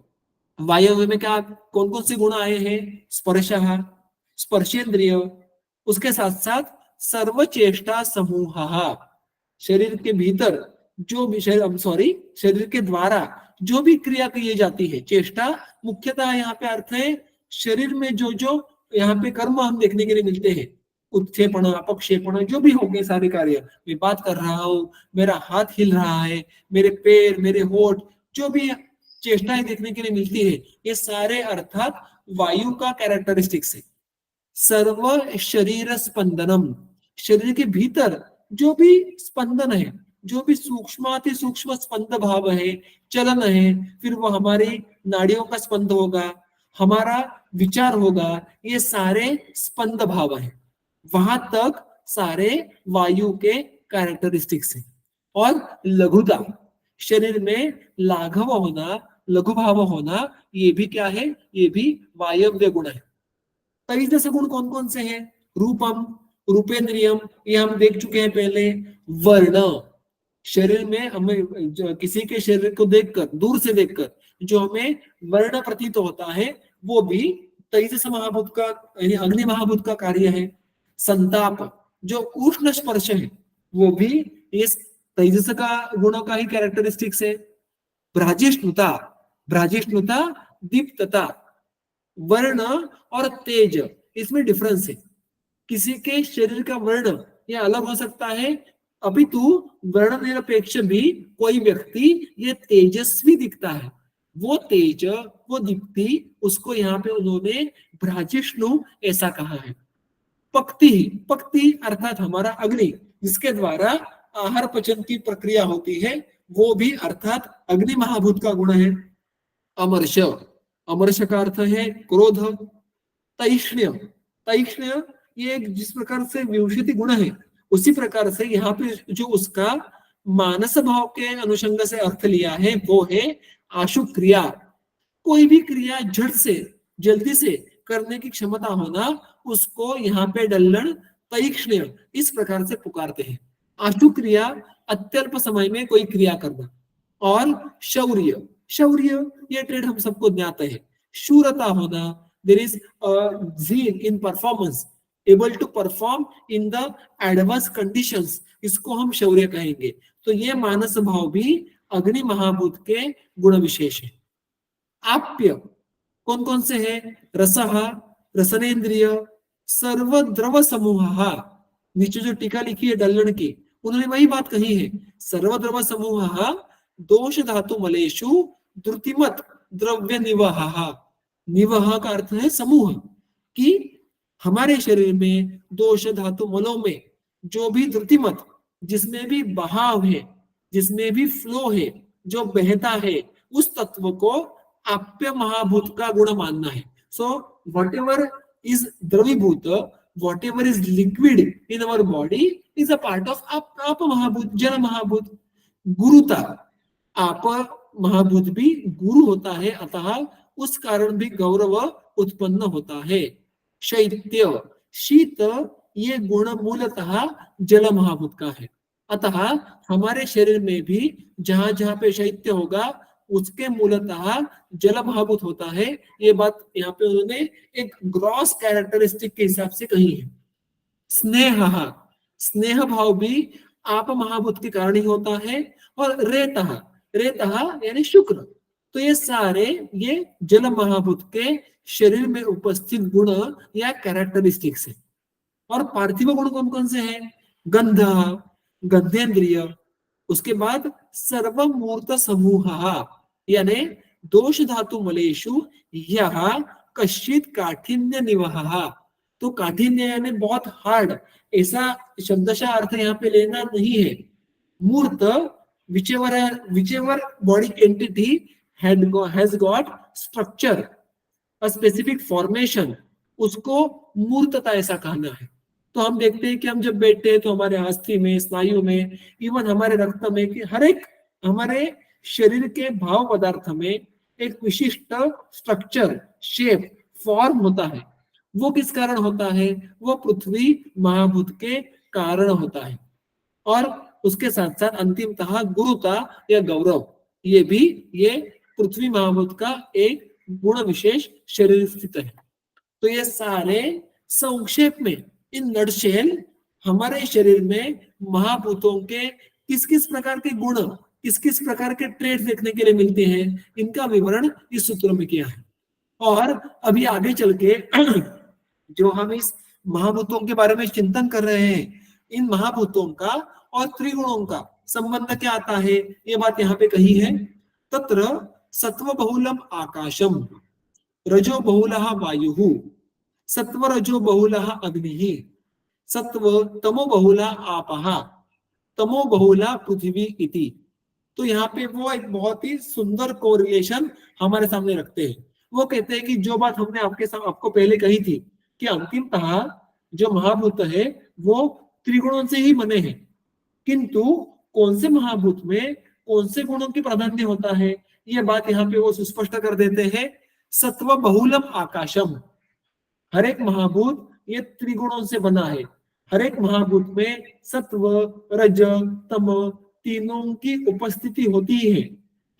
वायव्य में क्या कौन कौन से गुण आए हैं? स्पर्शः, स्पर्शेंद्रिय, उसके साथ साथ सर्वचेष्टा समूह, शरीर के भीतर जो भी शरीर के द्वारा जो भी क्रिया की जाती है, चेष्टा मुख्यतः यहाँ पे अर्थ है शरीर में जो जो यहाँ पे कर्म हम देखने के लिए मिलते हैं, उत्क्षेपण अपक्षेपण जो भी हो गए सारे कार्य, मैं बात कर रहा हूँ, मेरा हाथ हिल रहा है, मेरे पैर, मेरे होठ, जो भी चेष्टाएं देखने के लिए मिलती है, ये सारे अर्थात वायु का कैरेक्टरिस्टिक्स है। सर्व शरीर स्पंदनम, शरीर के भीतर जो भी स्पंदन है, जो भी सूक्ष्माति सूक्ष्म स्पंद भाव है, चलन है, फिर वो हमारी नाड़ियों का स्पंद होगा, हमारा विचार होगा, ये सारे स्पंद भाव है, वहां तक सारे वायु के कैरेक्टरिस्टिक्स हैं। और लघुता, शरीर में लाघव होना, लघु भाव होना, ये भी क्या है? ये भी वायव्य गुण है। तेजस गुण कौन कौन से हैं? रूपम, रूपेंद्रियम, ये हम देख चुके हैं पहले। वर्ण, शरीर में हमें किसी के शरीर को देखकर, दूर से देखकर जो हमें वर्ण प्रतीत होता है, वो भी तेजस महाभूत का यानी अग्नि महाभूत का कार्य है। संताप, जो उष्ण स्पर्श है, वो भी इस तेजस का गुणों का ही कैरेक्टरिस्टिक्स है। भ्राजिष्णुता, भ्राजिष्णुता दीप्तता, वर्ण और तेज, इसमें डिफरेंस है। किसी के शरीर का वर्ण ये अलग हो सकता है, अपितु वर्ण निरपेक्ष भी कोई व्यक्ति ये तेजस्वी दिखता है, वो तेज, वो दीप्ति, उसको यहाँ पे उन्होंने भ्राजिष्णु ऐसा कहा है। पक्ति, पक्ति अर्थात हमारा अग्नि, जिसके द्वारा आहार पचन की प्रक्रिया होती है, वो भी अर्थात अग्नि महाभूत का गुण है। अमर्ष, अमर्ष का अर्थ है क्रोध। तैष्ण्य, तैष्ण्य ये जिस प्रकार से विभूषिति गुण है, उसी प्रकार से यहाँ पे जो उसका मानस भाव के अनुषंग से अर्थ लिया है, वो है आशु क्रिया। कोई भी क्रिया झट से, जल्दी से करने की क्षमता होना, उसको यहाँ पे डल्लन तैक्ष्ण्य इस प्रकार से पुकारते हैं। आशु क्रिया, अत्यल्प समय में कोई क्रिया करना। और शौर्य, शौर्य ये ट्रेड हम सबको ज्ञात है, शूरता होना, there is zeal in performance, able to perform in the adverse conditions, इसको हम शौर्य कहेंगे। तो ये मानस भाव भी अग्नि महाभूत के गुण विशेष है। आप्य कौन कौन से है? रसः, रसनेन्द्रिय, सर्वद्रव समूह, नीचे जो टीका लिखी है डल्लन की, उन्होंने वही बात कही है। सर्वद्रव समूह दोष धातु मलेषु द्रुतिमत द्रव्य निवह, निवह का अर्थ है समूह, कि हमारे शरीर में दोष धातु मलों में जो भी द्रुतिमत, जिसमें भी बहाव है, जिसमें भी फ्लो है, जो बहता है, उस तत्व को आप्य महाभूत का गुण मानना है। सो वॉट एवर इज द्रवीभूत, whatever is liquid in our body is a part of आप महाभूत, जल महाभूत। गुरुता, आप महाभूत भी गुरु होता है, अतः उस कारण भी गौरव उत्पन्न होता है। शैत्य, शीत, ये गुण मूलतः जल महाभूत का है, अतः हमारे शरीर में भी जहां जहां पे शैत्य होगा, उसके मूलतः जल महाभूत होता है। ये बात यहाँ पे उन्होंने एक ग्रॉस कैरेक्टरिस्टिक के हिसाब से कही है। स्नेह, स्नेह भाव भी आप महाभूत के कारण ही होता है। और रेतः, रेतः यानी शुक्र, तो ये सारे ये जल महाभूत के शरीर में उपस्थित गुण या कैरेक्टरिस्टिक्स है। और पार्थिव गुण कौन कौन से हैं? गंध, गंधेन्द्रिय, उसके बाद सर्वमूर्त समूह, यानी दोष धातु मलेषु यह कश्चित काठिन्य निवह, तो काठिन्य यानी बहुत हार्ड, ऐसा शब्दशः अर्थ यहाँ पे लेना नहीं है। मूर्त, whichever body entity has got structure, a specific formation, उसको मूर्तता ऐसा कहना है। तो हम देखते हैं कि हम जब बैठते हैं तो हमारे अस्थि में, स्नायु में, इवन हमारे रक्त में, कि हर एक हमारे शरीर के भाव पदार्थ में एक विशिष्ट स्ट्रक्चर, शेप, फॉर्म होता है। वो किस कारण होता है? वो पृथ्वी महाभूत के कारण होता है। और उसके साथ साथ अंतिमतः गुरुता या गौरव, ये पृथ्वी महाभूत का एक गुण विशेष शरीर स्थित है। तो ये सारे संक्षेप में इन नटशेल हमारे शरीर में महाभूतों के किस किस प्रकार के गुण, किस किस प्रकार के ट्रेट देखने के लिए मिलते हैं, इनका विवरण इस सूत्र में किया है। और अभी आगे चल के जो हम इस महाभूतों के बारे में चिंतन कर रहे हैं, इन महाभूतों का और त्रिगुणों का संबंध क्या आता है, ये बात यहाँ पे कही है। तत्र सत्व बहुलम आकाशम, रजो बहुलः वायुः, सत्व रजो बहुलः अग्निः, सत्व तमो बहुला आपः, तमो बहुला पृथ्वी इति। तो यहाँ पे वो एक बहुत ही सुंदर कोरिलेशन हमारे सामने रखते हैं। वो कहते हैं कि जो बात हमने आपको पहले कही थी कि अंतिमतः जो महाभूत है वो त्रिगुणों से ही बने हैं, किंतु कौन से महाभूत में कौन से गुणों की प्राधान्य होता है, ये बात यहाँ पे वो सुस्पष्ट कर देते हैं। सत्व बहुलम आकाशम, हर एक महाभूत ये त्रिगुणों से बना है। हर एक महाभूत में सत्व रज तम तीनों की उपस्थिति होती है,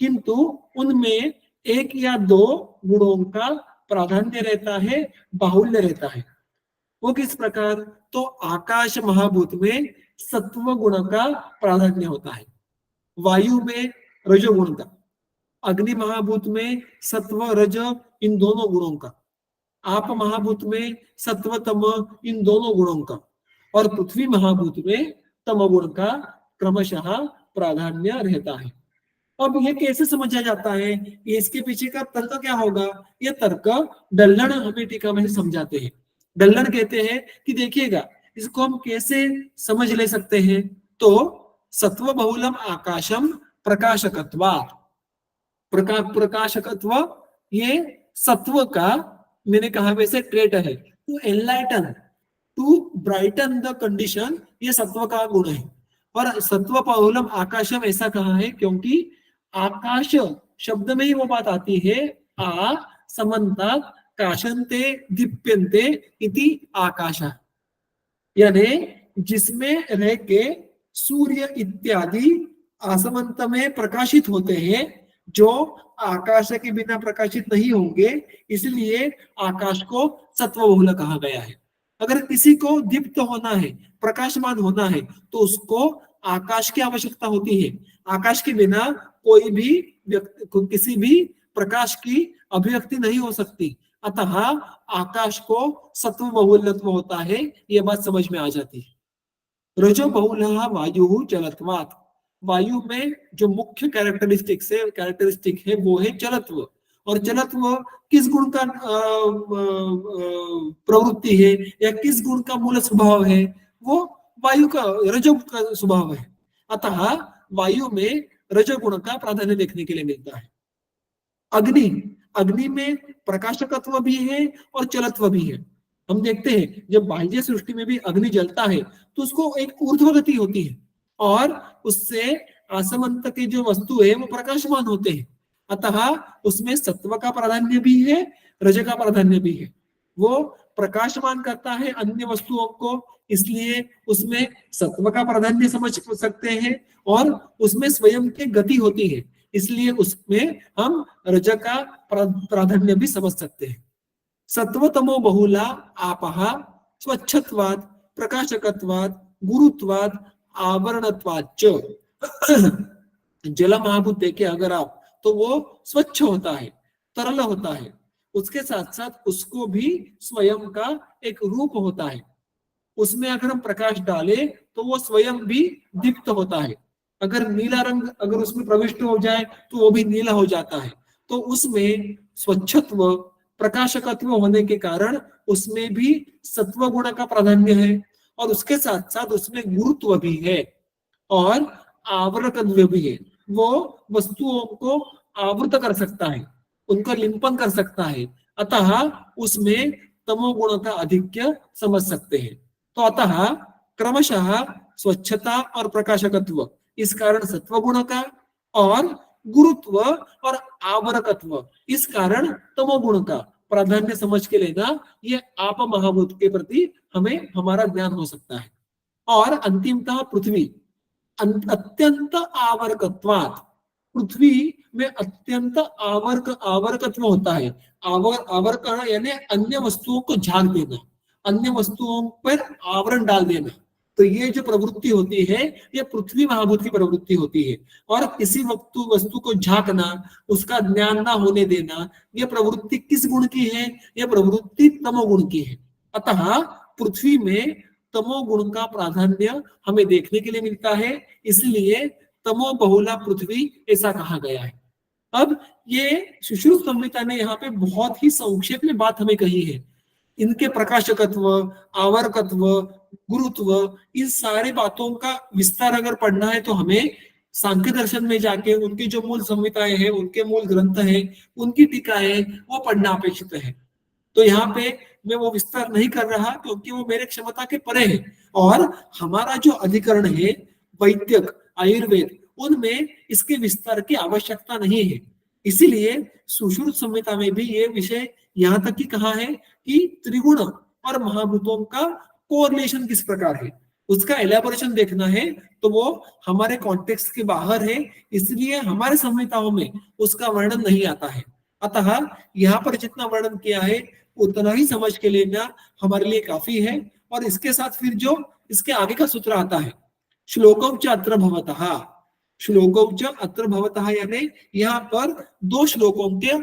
किंतु उनमें एक या दो गुणों का प्राधान्य रहता है, बाहुल्य रहता है। वो किस प्रकार, तो आकाश महाभूत में सत्व गुण का प्राधान्य होता है, वायु में रजोगुण का, अग्नि महाभूत में सत्व रज इन दोनों गुणों का, आप महाभूत में सत्व तम इन दोनों गुणों का, और पृथ्वी महाभूत में तम गुण का क्रमशः प्राधान्य रहता है। अब ये कैसे समझा जाता है, इसके पीछे का तर्क क्या होगा, ये तर्क डल्लन हमें टीका में समझाते हैं। डल्लन कहते हैं कि देखिएगा इसको हम कैसे समझ ले सकते हैं, तो सत्व बहुलम आकाशम प्रकाशकत्वात्, प्रकाशकत्व ये सत्व का मैंने कहा वैसे ट्रेट है, to enlighten to brighten the condition, ये सत्व का गुण है। और सत्व बहुलम आकाशम ऐसा कहा है क्योंकि आकाश शब्द में ही वो बात आती है, आ समन्ता काशंते दीप्यन्ते इति आकाश, यानी जिसमें रह के सूर्य इत्यादि आसमंत में प्रकाशित होते हैं, जो आकाश के बिना प्रकाशित नहीं होंगे, इसलिए आकाश को सत्वबहुल कहा गया है। अगर किसी को दीप्त होना है, प्रकाशमान होना है, तो उसको आकाश की आवश्यकता होती है। आकाश के बिना कोई भी व्यक्ति, किसी भी प्रकाश की अभिव्यक्ति नहीं हो सकती, अतः आकाश को सत्व बहुलत्व होता है, ये बात समझ में आ जाती है। रजो बहुलः वायु चलत्वात्, वायु में जो मुख्य कैरेक्टरिस्टिक है वो है चलत्व, और चलत्व किस गुण का प्रवृत्ति है या किस गुण का मूल स्वभाव है, वो वायु का रजो का स्वभाव है, अतः वायु में रजोगुण का प्राधान्य देखने के लिए मिलता है। अग्नि में प्रकाशकत्व भी है और चलत्व भी है। हम देखते हैं जब बाह्य सृष्टि में भी अग्नि जलता है तो उसको एक ऊर्ध्वगति होती है, और उससे आसमंत की जो वस्तु है वो प्रकाशमान होते हैं, अतः उसमें सत्व का प्राधान्य भी है, रज का प्राधान्य भी है। वो प्रकाशमान करता है अन्य वस्तुओं को, इसलिए उसमें सत्व का प्राधान्य समझ सकते हैं, और उसमें स्वयं की गति होती है, इसलिए उसमें हम रज का प्राधान्य भी समझ सकते हैं। सत्वतमो बहुला आपः स्वच्छत्वात् प्रकाशकत्वात् गुरुत्वात् आवरणत्वाच्च, जल महाभूत देखे अगर आप, तो वो स्वच्छ होता है, तरल होता है, उसके साथ साथ उसको भी स्वयं का एक रूप होता है। उसमें अगर हम प्रकाश डालें तो वो स्वयं भी दीप्त होता है। अगर नीला रंग अगर उसमें प्रविष्ट हो जाए तो वो भी नीला हो जाता है। तो उसमें स्वच्छत्व प्रकाशकत्व होने के कारण उसमें भी सत्व गुण का प्राधान्य है, और उसके साथ साथ उसमें गुरुत्व भी है और आवरकत्व भी है। वो वस्तुओं को आवृत कर सकता है, उनका लिंपन कर सकता है, अतः उसमें तमोगुण का आधिक्य समझ सकते हैं। तो अतः क्रमशः स्वच्छता और प्रकाशकत्व इस कारण सत्वगुण का, और गुरुत्व और आवरकत्व इस कारण तमोगुण का प्राधान्य समझ के लेना, ये आप महाभूत के प्रति हमें हमारा ज्ञान हो सकता है। और अंतिमतः पृथ्वी अत्यंत आवरकत्वात्, पृथ्वी में अत्यंत आवर्कत्व होता है। आवर्क यानी अन्य वस्तुओं को झाग देना, अन्य वस्तुओं पर आवरण डाल देना। तो ये जो प्रवृत्ति होती है ये पृथ्वी महाभूत की प्रवृत्ति होती है। और किसी वस्तु को झांकना, उसका ज्ञान ना होने देना, ये प्रवृत्ति किस गुण की है? ये प्रवृत्ति तमोगुण की है। अतः पृथ्वी में तमोगुण का प्राधान्य हमें देखने के लिए मिलता है, इसलिए तमो बहुला पृथ्वी ऐसा कहा गया है। अब ये सुश्रुत संहिता ने यहाँ पे बहुत ही संक्षेप में बात हमें कही है। इनके प्रकाशकत्व, आवर्कत्व, गुरुत्व, इन सारे बातों का विस्तार अगर पढ़ना है तो हमें सांख्य दर्शन में जाके उनकी जो मूल संहिताएं हैं, उनके मूल ग्रंथ हैं, उनकी टीकाएं वो पढ़ना अपेक्षित है। तो यहाँ पे मैं वो विस्तार नहीं कर रहा क्योंकि वो मेरे क्षमता के परे है। और हमारा जो अधिकरण है वैद्यक, आयुर्वेद, उनमें इसके विस्तार की आवश्यकता नहीं है। इसीलिए सुश्रुत संहिता में भी ये विषय यहाँ तक ही कहा है कि त्रिगुण और महाभूतों का कोरिलेशन किस प्रकार है, उसका एलेबोरेशन देखना है तो वो हमारे कॉन्टेक्स्ट के बाहर है, इसलिए हमारे संहिताओं में उसका वर्णन नहीं आता है। अतः यहाँ पर जितना वर्णन किया है उतना ही समझ के लेना हमारे लिए काफी है। और इसके साथ फिर जो इसके आगे का सूत्र आता है, श्लोकौच अत्र भवतः, श्लोकौच अत्र भवतः यानी यहाँ पर 2 श्लोकों के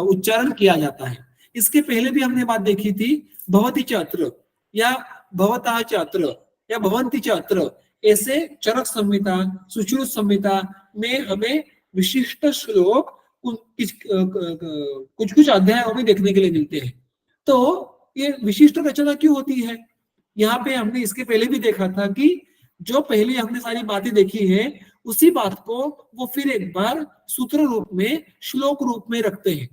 उच्चारण किया जाता है। इसके पहले भी हमने बात देखी थी, भवति च अत्र या भवतः च अत्र या भवन्ति च अत्र, ऐसे चरक संहिता, सुश्रुत संहिता में हमें विशिष्ट श्लोक कुछ कुछ अध्यायों में देखने के लिए मिलते हैं। तो ये विशिष्ट रचना क्यों होती है? यहाँ पे हमने इसके पहले भी देखा था कि जो पहले हमने सारी बातें देखी है उसी बात को वो फिर एक बार सूत्र रूप में, श्लोक रूप में रखते हैं।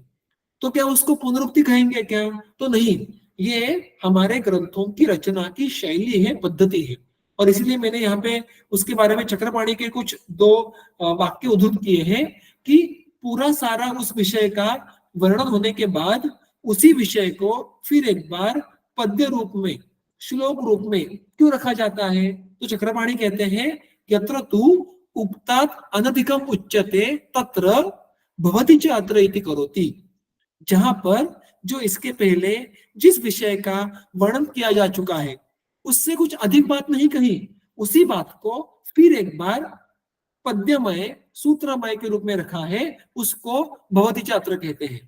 तो क्या उसको पुनरुक्ति कहेंगे क्या? तो नहीं, ये हमारे ग्रंथों की रचना की शैली है, पद्धति है। और इसलिए मैंने यहाँ पे उसके बारे में चक्रपाणी के कुछ 2 वाक्य उद्धृत किए हैं कि पूरा सारा उस विषय का वर्णन होने के बाद उसी विषय को फिर एक बार पद्य रूप में, श्लोक रूप में क्यों रखा जाता है? तो चक्रपाणी कहते हैं यत्र तु उक्तात् अनधिकम उच्यते तत्र भवति च अत्र इति करोति। जहां पर जो इसके पहले जिस विषय का वर्णन किया जा चुका है उससे कुछ अधिक बात नहीं कही, उसी बात को फिर एक बार पद्यमय, सूत्रमय के रूप में रखा है, उसको भवति च अत्र कहते हैं।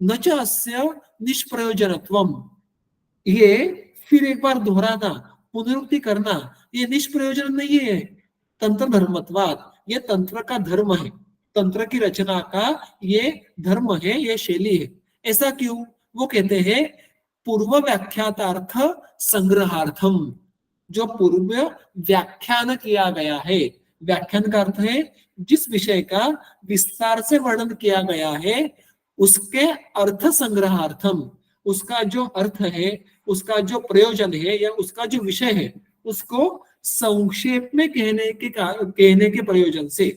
न च अस्य निष्प्रयोजनत्वम्, ये फिर एक बार दोहराना, पुनरुक्ति करना, ये निष्प्रयोजन नहीं है, तंत्र धर्मत्वात्, ये तंत्र का धर्म है, तंत्र की रचना का ये धर्म है, ये शैली है। ऐसा क्यों? वो कहते हैं पूर्व व्याख्यातार्थ संग्रहार्थम, जो पूर्व व्याख्यान किया गया है, व्याख्यान का अर्थ है जिस विषय का विस्तार से वर्णन किया गया है उसके अर्थ संग्रहार्थम, उसका जो अर्थ है, उसका जो प्रयोजन है या उसका जो विषय है उसको संक्षेप में कहने के प्रयोजन से,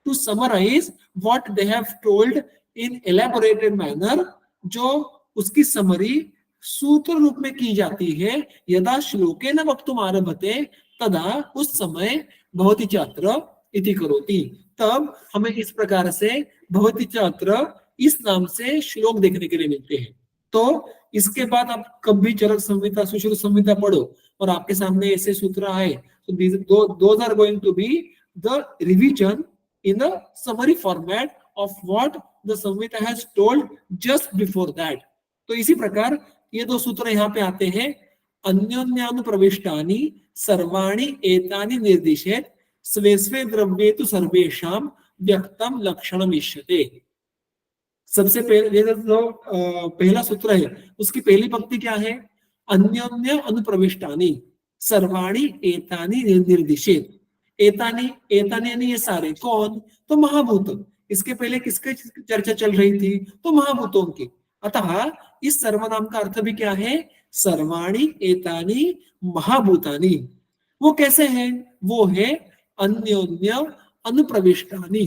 to summarise what they have told in elaborated manner, जो उसकी समरी सूत्र रूप में की जाती है। यदा श्लोकेन वक्तुम आरभते तदा, उस समय भवति च अत्र इति करोति, तब हमें इस प्रकार से भवति च अत्र इस नाम से श्लोक देखने के लिए मिलते हैं। तो इसके बाद आप कभी चरक संहिता, सुश्रुत संहिता पढ़ो और आपके सामने ऐसे सूत्र आए, तो those are going to be the revision in the summary format of what the Samhita has told just before that. तो इसी प्रकार ये 2 सूत्र यहाँ पे आते हैं, अन्योन्यानुप्रविष्टानि सर्वाणि एतानि निर्दिशेत् स्वे स्वे द्रव्ये तु सर्वेषां व्यक्तम लक्षणम इष्यते। सबसे पहले जो पहला सूत्र है उसकी पहली पंक्ति क्या है? अन्योन्य अनुप्रविष्टानि सर्वाणि एतानि निर्दिशेत्। एतानि, एतानि यानी ये सारे, कौन? तो महाभूत। इसके पहले किसकी चर्चा चल रही थी? तो महाभूतों की। अतः इस सर्वनाम का अर्थ भी क्या है? सर्वाणि एतानि महाभूतानि। वो कैसे हैं? वो है अन्योन्य अनुप्रविष्टानि,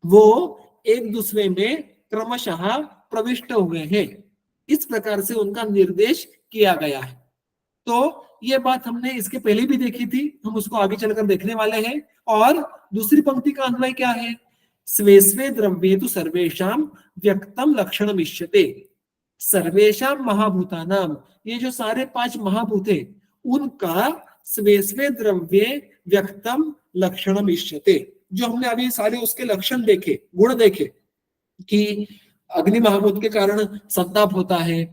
वो एक दूसरे में क्रमशः प्रविष्ट हुए हैं, इस प्रकार से उनका निर्देश किया गया है। तो ये बात हमने इसके पहले भी देखी थी, हम उसको आगे चलकर देखने वाले हैं। और दूसरी पंक्ति का अन्वय क्या है? स्वे स्वे द्रव्ये तु सर्वेषां व्यक्तम लक्षणम इष्यते। सर्वेषां महाभूतानाम, ये जो सारे पांच महाभूत है उनका स्वे स्वे द्रव्ये व्यक्तम लक्षणम इष्यते। जो हमने अभी सारे उसके लक्षण देखे, गुण देखे कि अग्नि महाभूत के कारण संताप होता है,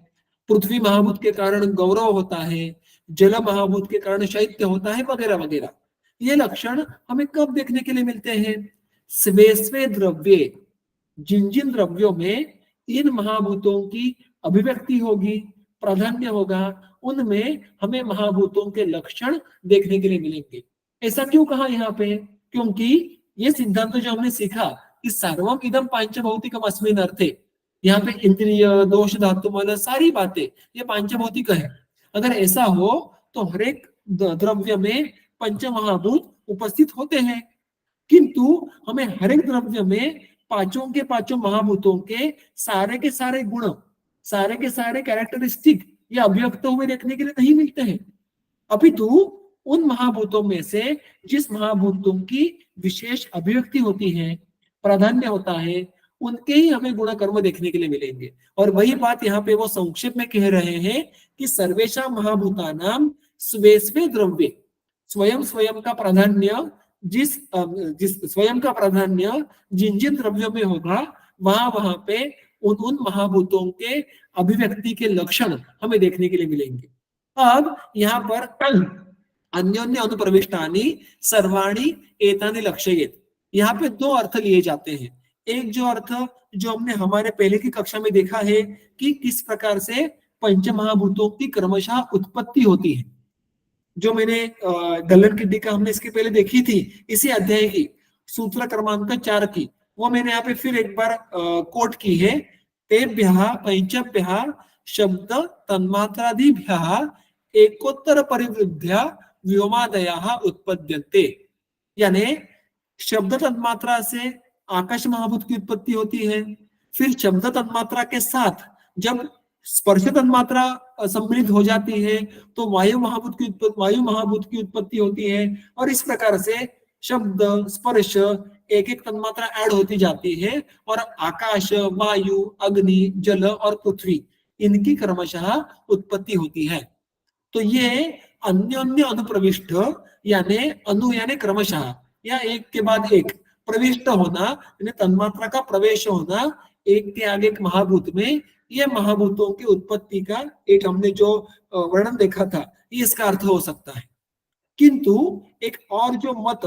पृथ्वी महाभूत के कारण गौरव होता है, जल महाभूत के कारण शैत्य होता है, वगैरह वगैरह। ये लक्षण हमें कब देखने के लिए मिलते हैं? स्वे स्वे द्रव्ये, जिन जिन द्रव्यों में इन महाभूतों की अभिव्यक्ति होगी, प्राधान्य होगा, उनमें हमें महाभूतों के लक्षण देखने के लिए मिलेंगे। ऐसा क्यों कहा यहाँ पे? क्योंकि ये सिद्धांत जो हमने सीखा कि सर्वम इदम पांचभौतिकम अस्मिन् अर्थे, यहाँ पे इंद्रिय, दोष, धातु, मल, सारी बातें ये पांचभौतिक है। अगर ऐसा हो तो हर एक द्रव्य में पंच महाभूत उपस्थित होते हैं, किंतु हमें हर एक द्रव्य में पांचों के पांचों महाभूतों के सारे गुण, सारे के सारे कैरेक्टरिस्टिक ये अभिव्यक्त हुए देखने के लिए नहीं मिलते हैं। अपितु उन महाभूतों में से जिस महाभूतों की विशेष अभिव्यक्ति होती है, प्राधान्य होता है, उनके ही हमें गुण कर्म देखने के लिए मिलेंगे। और वही बात यहाँ पे वो संक्षेप में कह रहे हैं कि सर्वेषां महाभूतानां स्वे स्वे द्रव्ये, स्वयं स्वयं का प्राधान्य जिस स्वयं का प्राधान्य जिन जिन द्रव्यों में होगा, वहां वहां पे उन महाभूतों के अभिव्यक्ति के लक्षण हमें देखने के लिए मिलेंगे। अब यहाँ पर अन्योन्य अनुप्रविष्टानि सर्वाणि एतानि लक्षयेत, यहाँ पे दो अर्थ लिए जाते हैं। एक जो अर्थ जो हमने हमारे पहले की कक्षा में देखा है कि किस प्रकार से पंच महाभूतों की क्रमशः उत्पत्ति होती है, जो मैंने गलन की टीका हमने इसके पहले देखी थी, इसी अध्याय की सूत्र क्रमांक 4 की, वो मैंने यहाँ पे फिर एक बार कोट की है। तेभ्यः पंचभ्यः शब्द तन्मात्रादिभ्यः एकोत्तर परिवृद्ध्या व्योमादयः उत्पद्यन्ते, यानी शब्द तन्मात्रा से आकाश महाभूत की उत्पत्ति होती है, फिर शब्द तन्मात्रा के साथ जब स्पर्श तन्मात्रा सम्मिलित हो जाती है तो वायु महाभूत की उत्पत्ति होती है, और इस प्रकार से शब्द, स्पर्श, एक एक तन्मात्रा ऐड होती जाती है, और आकाश, वायु, अग्नि, जल और पृथ्वी, इनकी क्रमशः उत्पत्ति होती है। तो ये अन्योन्य अनुप्रविष्ट यानी अनु यानी क्रमशः, या एक के बाद एक प्रविष्ट होना यानी तन्मात्रा का प्रवेश होना एक के आगे एक महाभूत में, ये महाभूतों की उत्पत्ति का एक हमने जो वर्णन देखा था, ये इसका अर्थ हो सकता है। किंतु एक और जो मत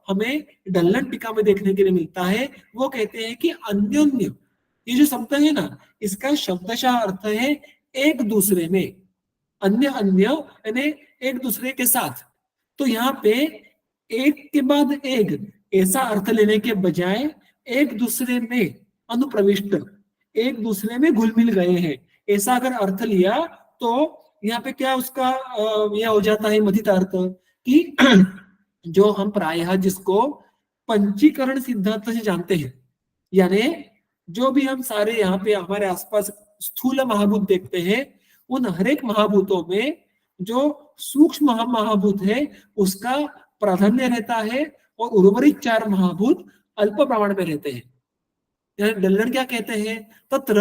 हमें डल्लन टीका में देखने के लिए मिलता है, वो कहते हैं कि अन्योन्य, ये जो शब्द है ना, इसका शब्दशः अर्थ है एक दूसरे में, अन्य अन्य यानी एक दूसरे के साथ। तो यहाँ पे एक के बाद एक ऐसा अर्थ लेने के बजाय एक दूसरे में अनुप्रविष्ट, एक दूसरे में घुल मिल गए हैं, ऐसा अगर अर्थ लिया तो यहाँ पे क्या उसका यह हो जाता है मथितार्थ कि जो हम प्रायः जिसको पंचीकरण सिद्धांत से जानते हैं, यानी जो भी हम सारे यहाँ पे हमारे आसपास स्थूल महाभूत देखते हैं, उन हर एक महाभूतों में जो सूक्ष्म महाभूत है उसका प्राधान्य रहता है, और उर्वरित चार महाभूत अल्प प्रमाण में रहते हैं। डल्लन क्या कहते हैं? तत्र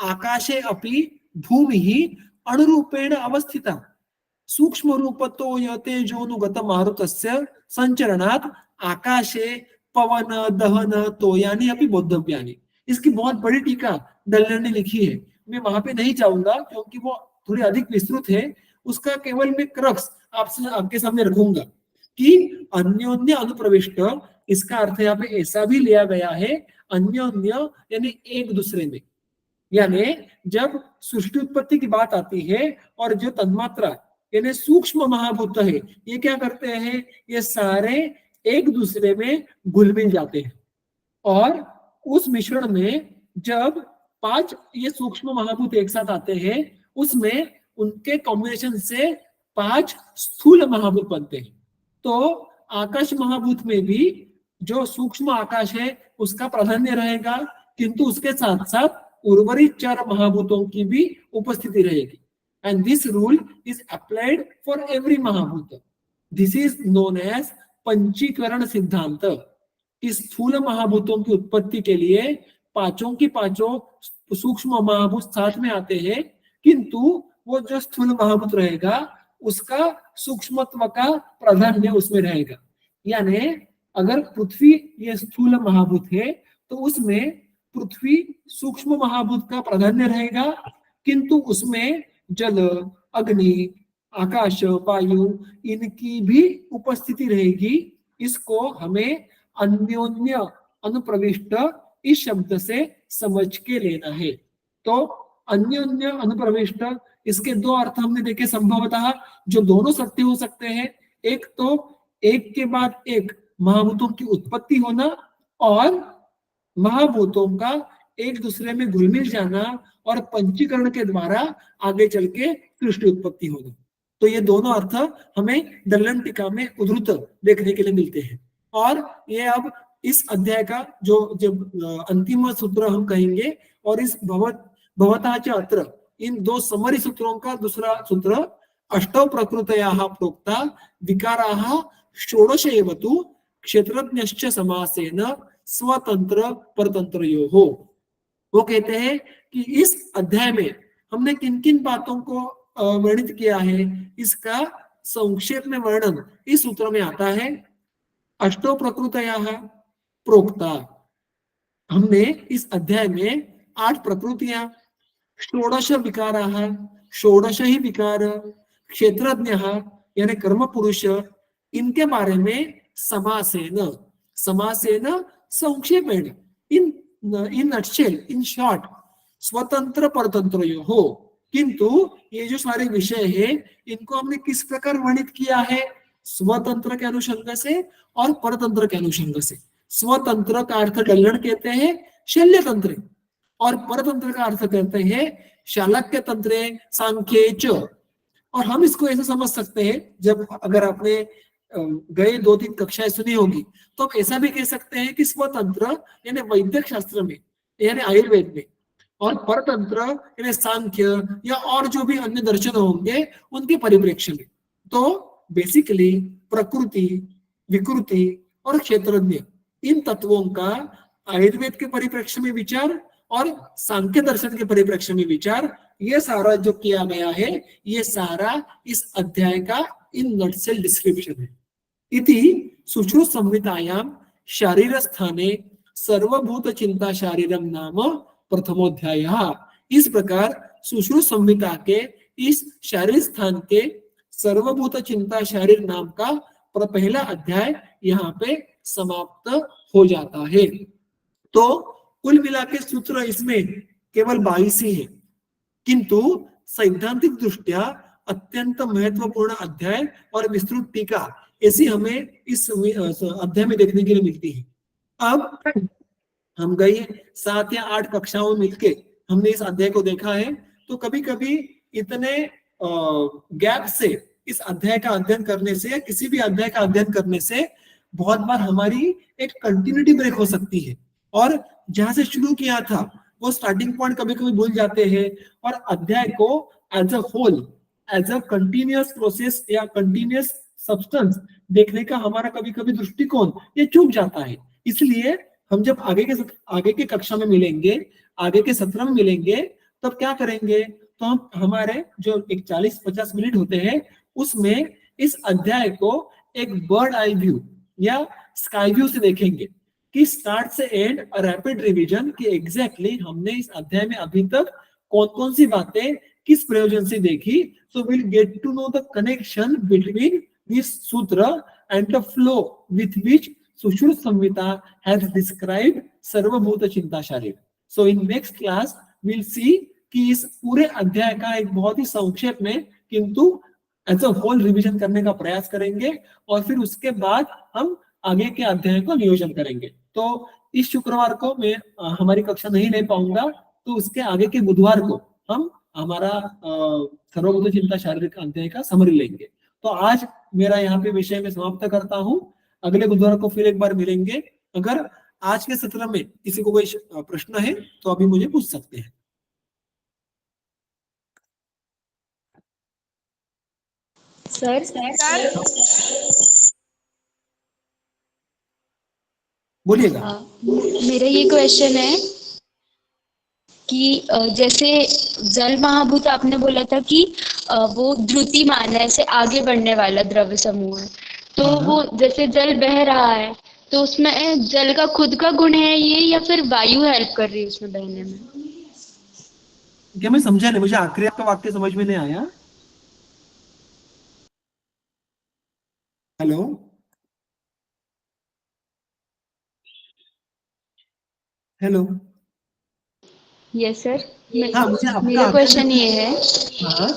आकाशे अपि भूमि ही अणुरूपेण अवस्थिता, सूक्ष्म रूपतो यते जोनुगत मारुतस्य संचरणात् आकाशे पवन दहन तोयानि अपि बोद्धव्यानि। इसकी बहुत बड़ी टीका डल्लन ने लिखी है, मैं वहां पे नहीं जाऊंगा क्योंकि वो थोड़ी अधिक विस्तृत है, उसका केवल मैं क्रक्स आपके सामने रखूंगा कि अन्योन्य अनुप्रविष्ट, इसका अर्थ यहाँ पे ऐसा भी लिया गया है, अन्योन्य यानी एक दूसरे में, यानी जब सृष्टि उत्पत्ति की बात आती है और जो तन्मात्रा यानी सूक्ष्म महाभूत है, ये क्या करते हैं, ये सारे एक दूसरे में घुल मिल जाते हैं, और उस मिश्रण में जब पांच ये सूक्ष्म महाभूत एक साथ आते हैं, उसमें उनके कॉम्बिनेशन से पांच स्थूल महाभूत बनते हैं। तो आकाश महाभूत में भी जो सूक्ष्म आकाश है उसका प्राधान्य रहेगा, किंतु उसके साथ साथ उर्वरित चार महाभूतों की भी उपस्थिति रहेगी। And this rule is applied for every महाभूत। दिस इज नोन एज पंचीकरण सिद्धांत। इस स्थूल महाभूतों की उत्पत्ति के लिए पांचों की पांचों सूक्ष्म महाभूत साथ में आते हैं, किंतु वो जो स्थूल महाभूत रहेगा उसका सूक्ष्मत्व का प्राधान्य उसमें रहेगा। यानी अगर पृथ्वी ये स्थूल महाभूत है तो उसमें पृथ्वी सूक्ष्म महाभूत का प्राधान्य रहेगा, किंतु उसमें जल, अग्नि, आकाश, वायु इनकी भी उपस्थिति रहेगी। इसको हमें अन्योन्य अनुप्रविष्ट इस शब्द से समझ के लेना है। तो अन्योन्य अनुप्रविष्ट, इसके दो अर्थ हमने देखे संभवतः, जो दोनों सत्य हो सकते हैं। एक तो एक के बाद एक महाभूतों की उत्पत्ति होना, और महाभूतों का एक दूसरे में घुल मिल जाना और पंचीकरण के द्वारा आगे चल के सृष्टि उत्पत्ति होना। तो ये दोनों अर्थ हमें दलन टीका में उद्धृत देखने के लिए मिलते हैं। और ये अब इस अध्याय का जो जब अंतिम सूत्र हम कहेंगे, और इस भवताच अत्र, इन दो समरी सूत्रों का दूसरा सूत्र, अष्टौ प्रकृतयाः प्रोक्ता विकाराः षोडश एव तु क्षेत्रज्ञश्च समासेन स्वतंत्र परतंत्रयोः। वो कहते हैं कि इस अध्याय में हमने किन किन बातों को वर्णित किया है, इसका संक्षेप में वर्णन इस सूत्र में आता है। अष्टो प्रकृतयाः प्रोक्ता, हमने इस अध्याय में 8 प्रकृतियां, षोडश विकाराः, षोडश ही विकार, क्षेत्रज्ञः यानी कर्म पुरुष, इनके बारे में समासेन, समासेन संक्षेपेण, इन नटशेल, इन शॉर्ट, स्वतंत्र परतंत्रयोः। किंतु ये जो सारे विषय है इनको हमने किस प्रकार वर्णित किया है, स्वतंत्र के अनुषंग से और परतंत्र के अनुषंग से। स्वतंत्र का अर्थ डल्लण कहते हैं शल्य तंत्र, और परतंत्र का अर्थ कहते हैं शालक्य तंत्रे सांख्ये च। और हम इसको ऐसे समझ सकते हैं, जब अगर आपने गए 2-3 कक्षाएं सुनी होगी तो हम ऐसा भी कह सकते हैं कि स्वतंत्र यानी वैदिक शास्त्र में यानी आयुर्वेद में, और परतंत्र यानी सांख्य या और जो भी अन्य दर्शन होंगे उनके परिप्रेक्ष्य में। तो बेसिकली प्रकृति, विकृति और क्षेत्रज्ञ, इन तत्वों का आयुर्वेद के परिप्रेक्ष्य में विचार और सांख्य दर्शन के परिप्रेक्ष्य में विचार, ये सारा जो किया गया है, ये सारा इस अध्याय का इन नटसेल डिस्क्रिप्शन है। इति सुश्रुत संहितायां शारीर स्थाने सर्वभूत चिंता शारीरम नाम प्रथमोध्यायः। इस प्रकार सुश्रुत संहिता के इस शारीर स्थान के सर्वभूत चिंता शारीर नाम का पहला अध्याय यहाँ पे समाप्त हो जाता है। तो कुल मिला के सूत्र इसमें केवल 22 ही है, किंतु सैद्धांतिक दृष्टिया अत्यंत महत्वपूर्ण अध्याय और विस्तृत टीका ऐसी हमें इस अध्याय में देखने के लिए मिलती है। अब हम गए 7 या 8 कक्षाओं में मिलके हमने इस अध्याय को देखा है, तो कभी कभी इतने गैप से इस अध्याय का अध्ययन करने से या किसी भी अध्याय का अध्ययन करने से बहुत बार हमारी एक कंटिन्यूटी ब्रेक हो सकती है, और जहां से शुरू किया था वो स्टार्टिंग पॉइंट कभी कभी भूल जाते हैं, और अध्याय को as a whole, as a continuous process या कंटिन्यूअस सब्सटेंस देखने का हमारा कभी कभी दृष्टिकोण ये चूक जाता है। इसलिए हम जब आगे के कक्षा में मिलेंगे, आगे के सत्र में मिलेंगे, तब क्या करेंगे, तो हम हमारे जो एक 40-50 मिनट होते हैं उसमें इस अध्याय को एक बर्ड आई व्यू या स्काई व्यू से देखेंगे कि स्टार्ट से एंड रैपिड रिवीजन कि एग्जैक्टली हमने इस अध्याय में अभी तक कौन कौन सी बातें किस प्रयोजन से देखी। So will get to know the connection between this सूत्र and the flow with which Sushruta Samhita has described सर्वभूत चिंता शारीर। So in next class will see कि इस पूरे अध्याय का एक बहुत ही संक्षेप में किंतु एज अ होल रिवीजन करने का प्रयास करेंगे, और फिर उसके बाद हम आगे के अध्याय को नियोजन करेंगे। तो इस शुक्रवार को मैं हमारी कक्षा नहीं ले पाऊंगा, तो उसके आगे के बुधवार को हम हमारा सर्वभूत चिंता शारीरिक अध्याय का समरी लेंगे। तो आज मेरा यहाँ पे विषय में समाप्त करता हूँ, अगले बुधवार को फिर एक बार मिलेंगे। अगर आज के सत्र में किसी को कोई प्रश्न है तो अभी मुझे पूछ सकते हैं। सर बोलिएगा। मेरा ये क्वेश्चन है कि जैसे जल महाभूत आपने बोला था कि वो द्रुतिमान है, ऐसे आगे बढ़ने वाला द्रव्य समूह है, तो हाँ हाँ, वो जैसे जल बह रहा है तो उसमें जल का खुद का गुण है ये, या फिर वायु हेल्प कर रही है उसमें बहने में? क्या मैं समझा नहीं, मुझे आखिरी आपका वाक्य समझ में नहीं आया। हेलो। हेलो। Yes sir. हाँ, मुझे आपका मेरा आखिरी। क्वेश्चन ये है हाँ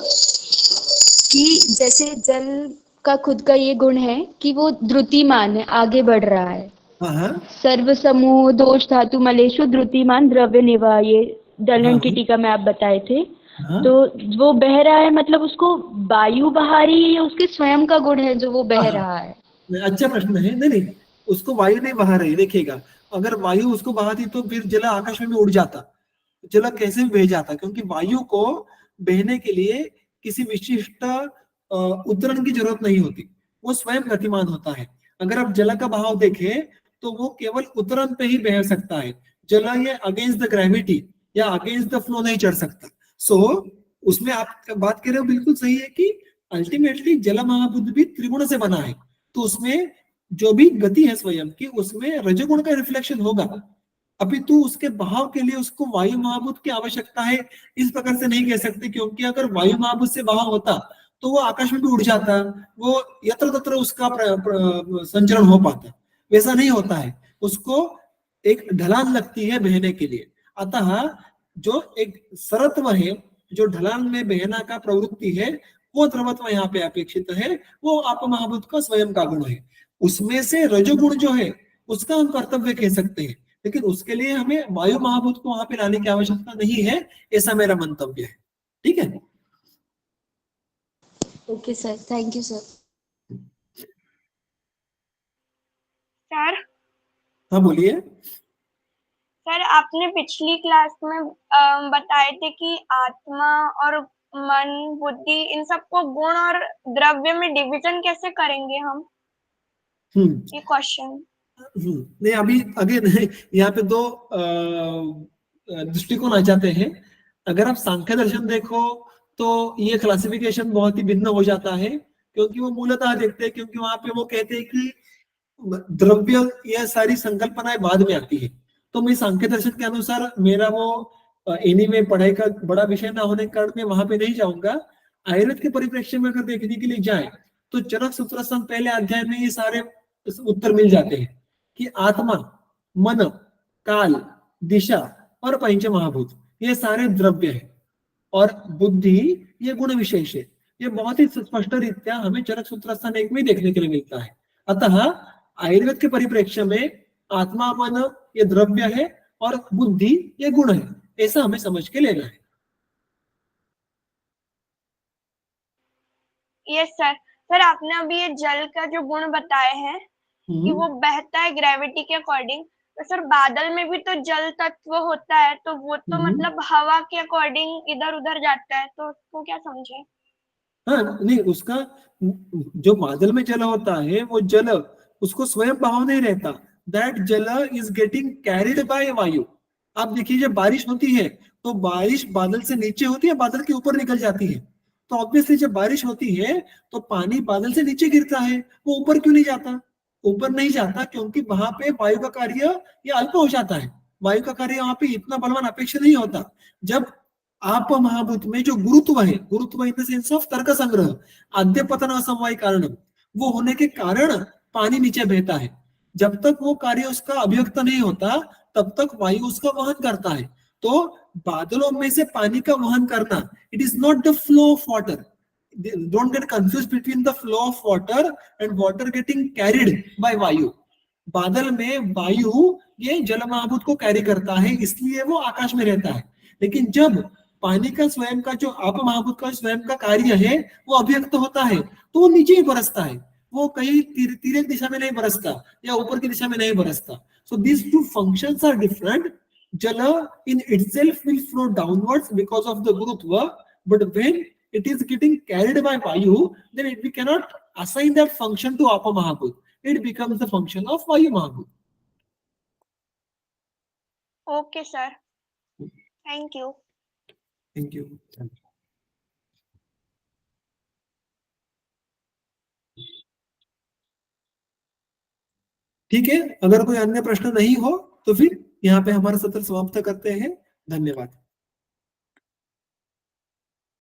कि जैसे जल का खुद का ये गुण है कि वो द्रुतिमान है, आगे बढ़ रहा है। हाँ हाँ सर्व समूह दोष धातु मलेशु द्रुतिमान द्रव्य निवाह, ये हाँ दलहन की टीका में आप बताए थे। हाँ तो वो बह रहा है, मतलब उसको वायु बहा रही है या उसके स्वयं का गुण है जो वो हाँ बह हाँ। रहा है? नहीं, अच्छा प्रश्न है। नहीं नहीं, उसको वायु नहीं बहा रही, देखिएगा। अगर वायु उसको बहाती तो फिर जल आकाश में भी उड़ जाता, जल कैसे भी बह जाता, क्योंकि वायु को बहने के लिए किसी विशिष्ट उद्धरण की जरूरत नहीं होती, वो स्वयं गतिमान होता है। अगर आप जल का बहाव देखें तो वो केवल उद्धरण पे ही बह सकता है। जल ये अगेंस्ट द ग्रेविटी या अगेंस्ट द फ्लो नहीं चढ़ सकता। सो उसमें आप बात कर रहे हो, बिल्कुल सही है कि अल्टीमेटली जल महाबुद्ध भी त्रिगुण से बना है, तो उसमें जो भी गति है स्वयं की, उसमें रजोगुण का रिफ्लेक्शन होगा। अभी तू उसके बहाव के लिए उसको वायु महाभूत की आवश्यकता है, इस प्रकार से नहीं कह सकते, क्योंकि अगर वायु महाभूत से बहाव होता तो वो आकाश में भी उड़ जाता, वो यत्र तत्र उसका संचरण हो पाता। वैसा नहीं होता है, उसको एक ढलान लगती है बहने के लिए। अतः जो एक सरत्व है, जो ढलान में बहना का प्रवृत्ति है, वो द्रवत्व यहाँ पे अपेक्षित है, वो आप महाभूत का स्वयं का गुण है। उसमें से रजोगुण जो है उसका हम कर्तव्य कह सकते हैं, लेकिन उसके लिए हमें वायु महाभूत को वहां पे लाने की आवश्यकता नहीं है, ऐसा मेरा मंतव्य है। ठीक है। Okay sir, thank you sir. Sir हाँ बोलिए। सर आपने पिछली क्लास में बताए थे कि आत्मा और मन बुद्धि इन सबको गुण और द्रव्य में डिवीजन कैसे करेंगे हम, हम्म ये क्वेश्चन। नहीं, अभी अगेन यहाँ पे दो दृष्टिकोण आ जाते हैं। अगर आप सांख्य दर्शन देखो तो ये क्लासिफिकेशन बहुत ही भिन्न हो जाता है, क्योंकि वो मूलतः देखते हैं, क्योंकि वहां पे वो कहते हैं कि द्रव्य, यह सारी संकल्पनाएं बाद में आती है। तो मैं सांख्य दर्शन के अनुसार, मेरा वो एनीवे पढ़ाई का बड़ा विषय ना होने के कारण मैं वहां पे नहीं जाऊंगा। आयुर्वेद के परिप्रेक्ष्य में अगर देखने के लिए जाए तो चरक सूत्रस्थान पहले अध्याय में ये सारे उत्तर मिल जाते हैं कि आत्मा, मन, काल, दिशा और पंच महाभूत ये सारे द्रव्य है, और बुद्धि ये गुण विशेष है। ये बहुत ही स्पष्ट रीत्या हमें चरक सूत्रस्थान एक में देखने के लिए मिलता है। अतः आयुर्वेद के परिप्रेक्ष्य में आत्मा, मन ये द्रव्य है और बुद्धि ये गुण है, ऐसा हमें समझ के लेना है। Yes sir. सर आपने अभी ये जल का जो गुण बताए हैं कि वो बहता है ग्रेविटी के अकॉर्डिंग, तो सर बादल में भी तो जल तत्व होता है, तो वो तो मतलब हवा के अकॉर्डिंग इधर उधर जाता है, तो उसको क्या समझे? हाँ नहीं, उसका जो बादल में जल होता है वो जल, उसको स्वयं बहाव नहीं रहता, दैट जल इज गेटिंग कैरिड बाय वायु। आप देखिए जब बारिश होती है तो बारिश बादल से नीचे होती है, बादल के ऊपर निकल जाती है। तो ऑब्वियसली जब बारिश होती है तो पानी बादल से नीचे गिरता है, वो ऊपर क्यों नहीं जाता? ऊपर नहीं जाता क्योंकि वहां पे वायु का कार्य ये अल्प हो जाता है, वायु का कार्य वहां पे इतना बलवान अपेक्षा नहीं होता। जब आप महाभूत में जो गुरुत्व है, गुरुत्व इन द सेंस ऑफ तर्क संग्रह, आद्य पतन असमवाय कारण, वो होने के कारण पानी नीचे बहता है। जब तक वो कार्य उसका अभिव्यक्त नहीं होता तब तक वायु उसका वहन करता है। तो बादलों में से पानी का वहन करना, it is not the flow of water. Don't get confuse between the flow of water and water getting carried by वायु। बादल में वायु ये जल महाभूत को कैरी करता है, इसलिए वो आकाश में रहता है। लेकिन जब पानी का स्वयं का जो आप महाभूत का स्वयं का कार्य है वो अभिव्यक्त होता है तो वो नीचे ही बरसता है, वो कहीं तिरक दिशा में नहीं बरसता या ऊपर की दिशा में नहीं बरसता। So this two functions are different. जल in itself will flow downwards because of the gurutva, but when it is getting carried by vayu, then we cannot assign that function to apa mahabhut, it becomes the function of vayu mahabhut. Okay sir, thank you. Thank you. ठीक है, अगर कोई अन्य प्रश्न नहीं हो तो फिर यहाँ पे हमारा सत्र समाप्त करते हैं। धन्यवाद।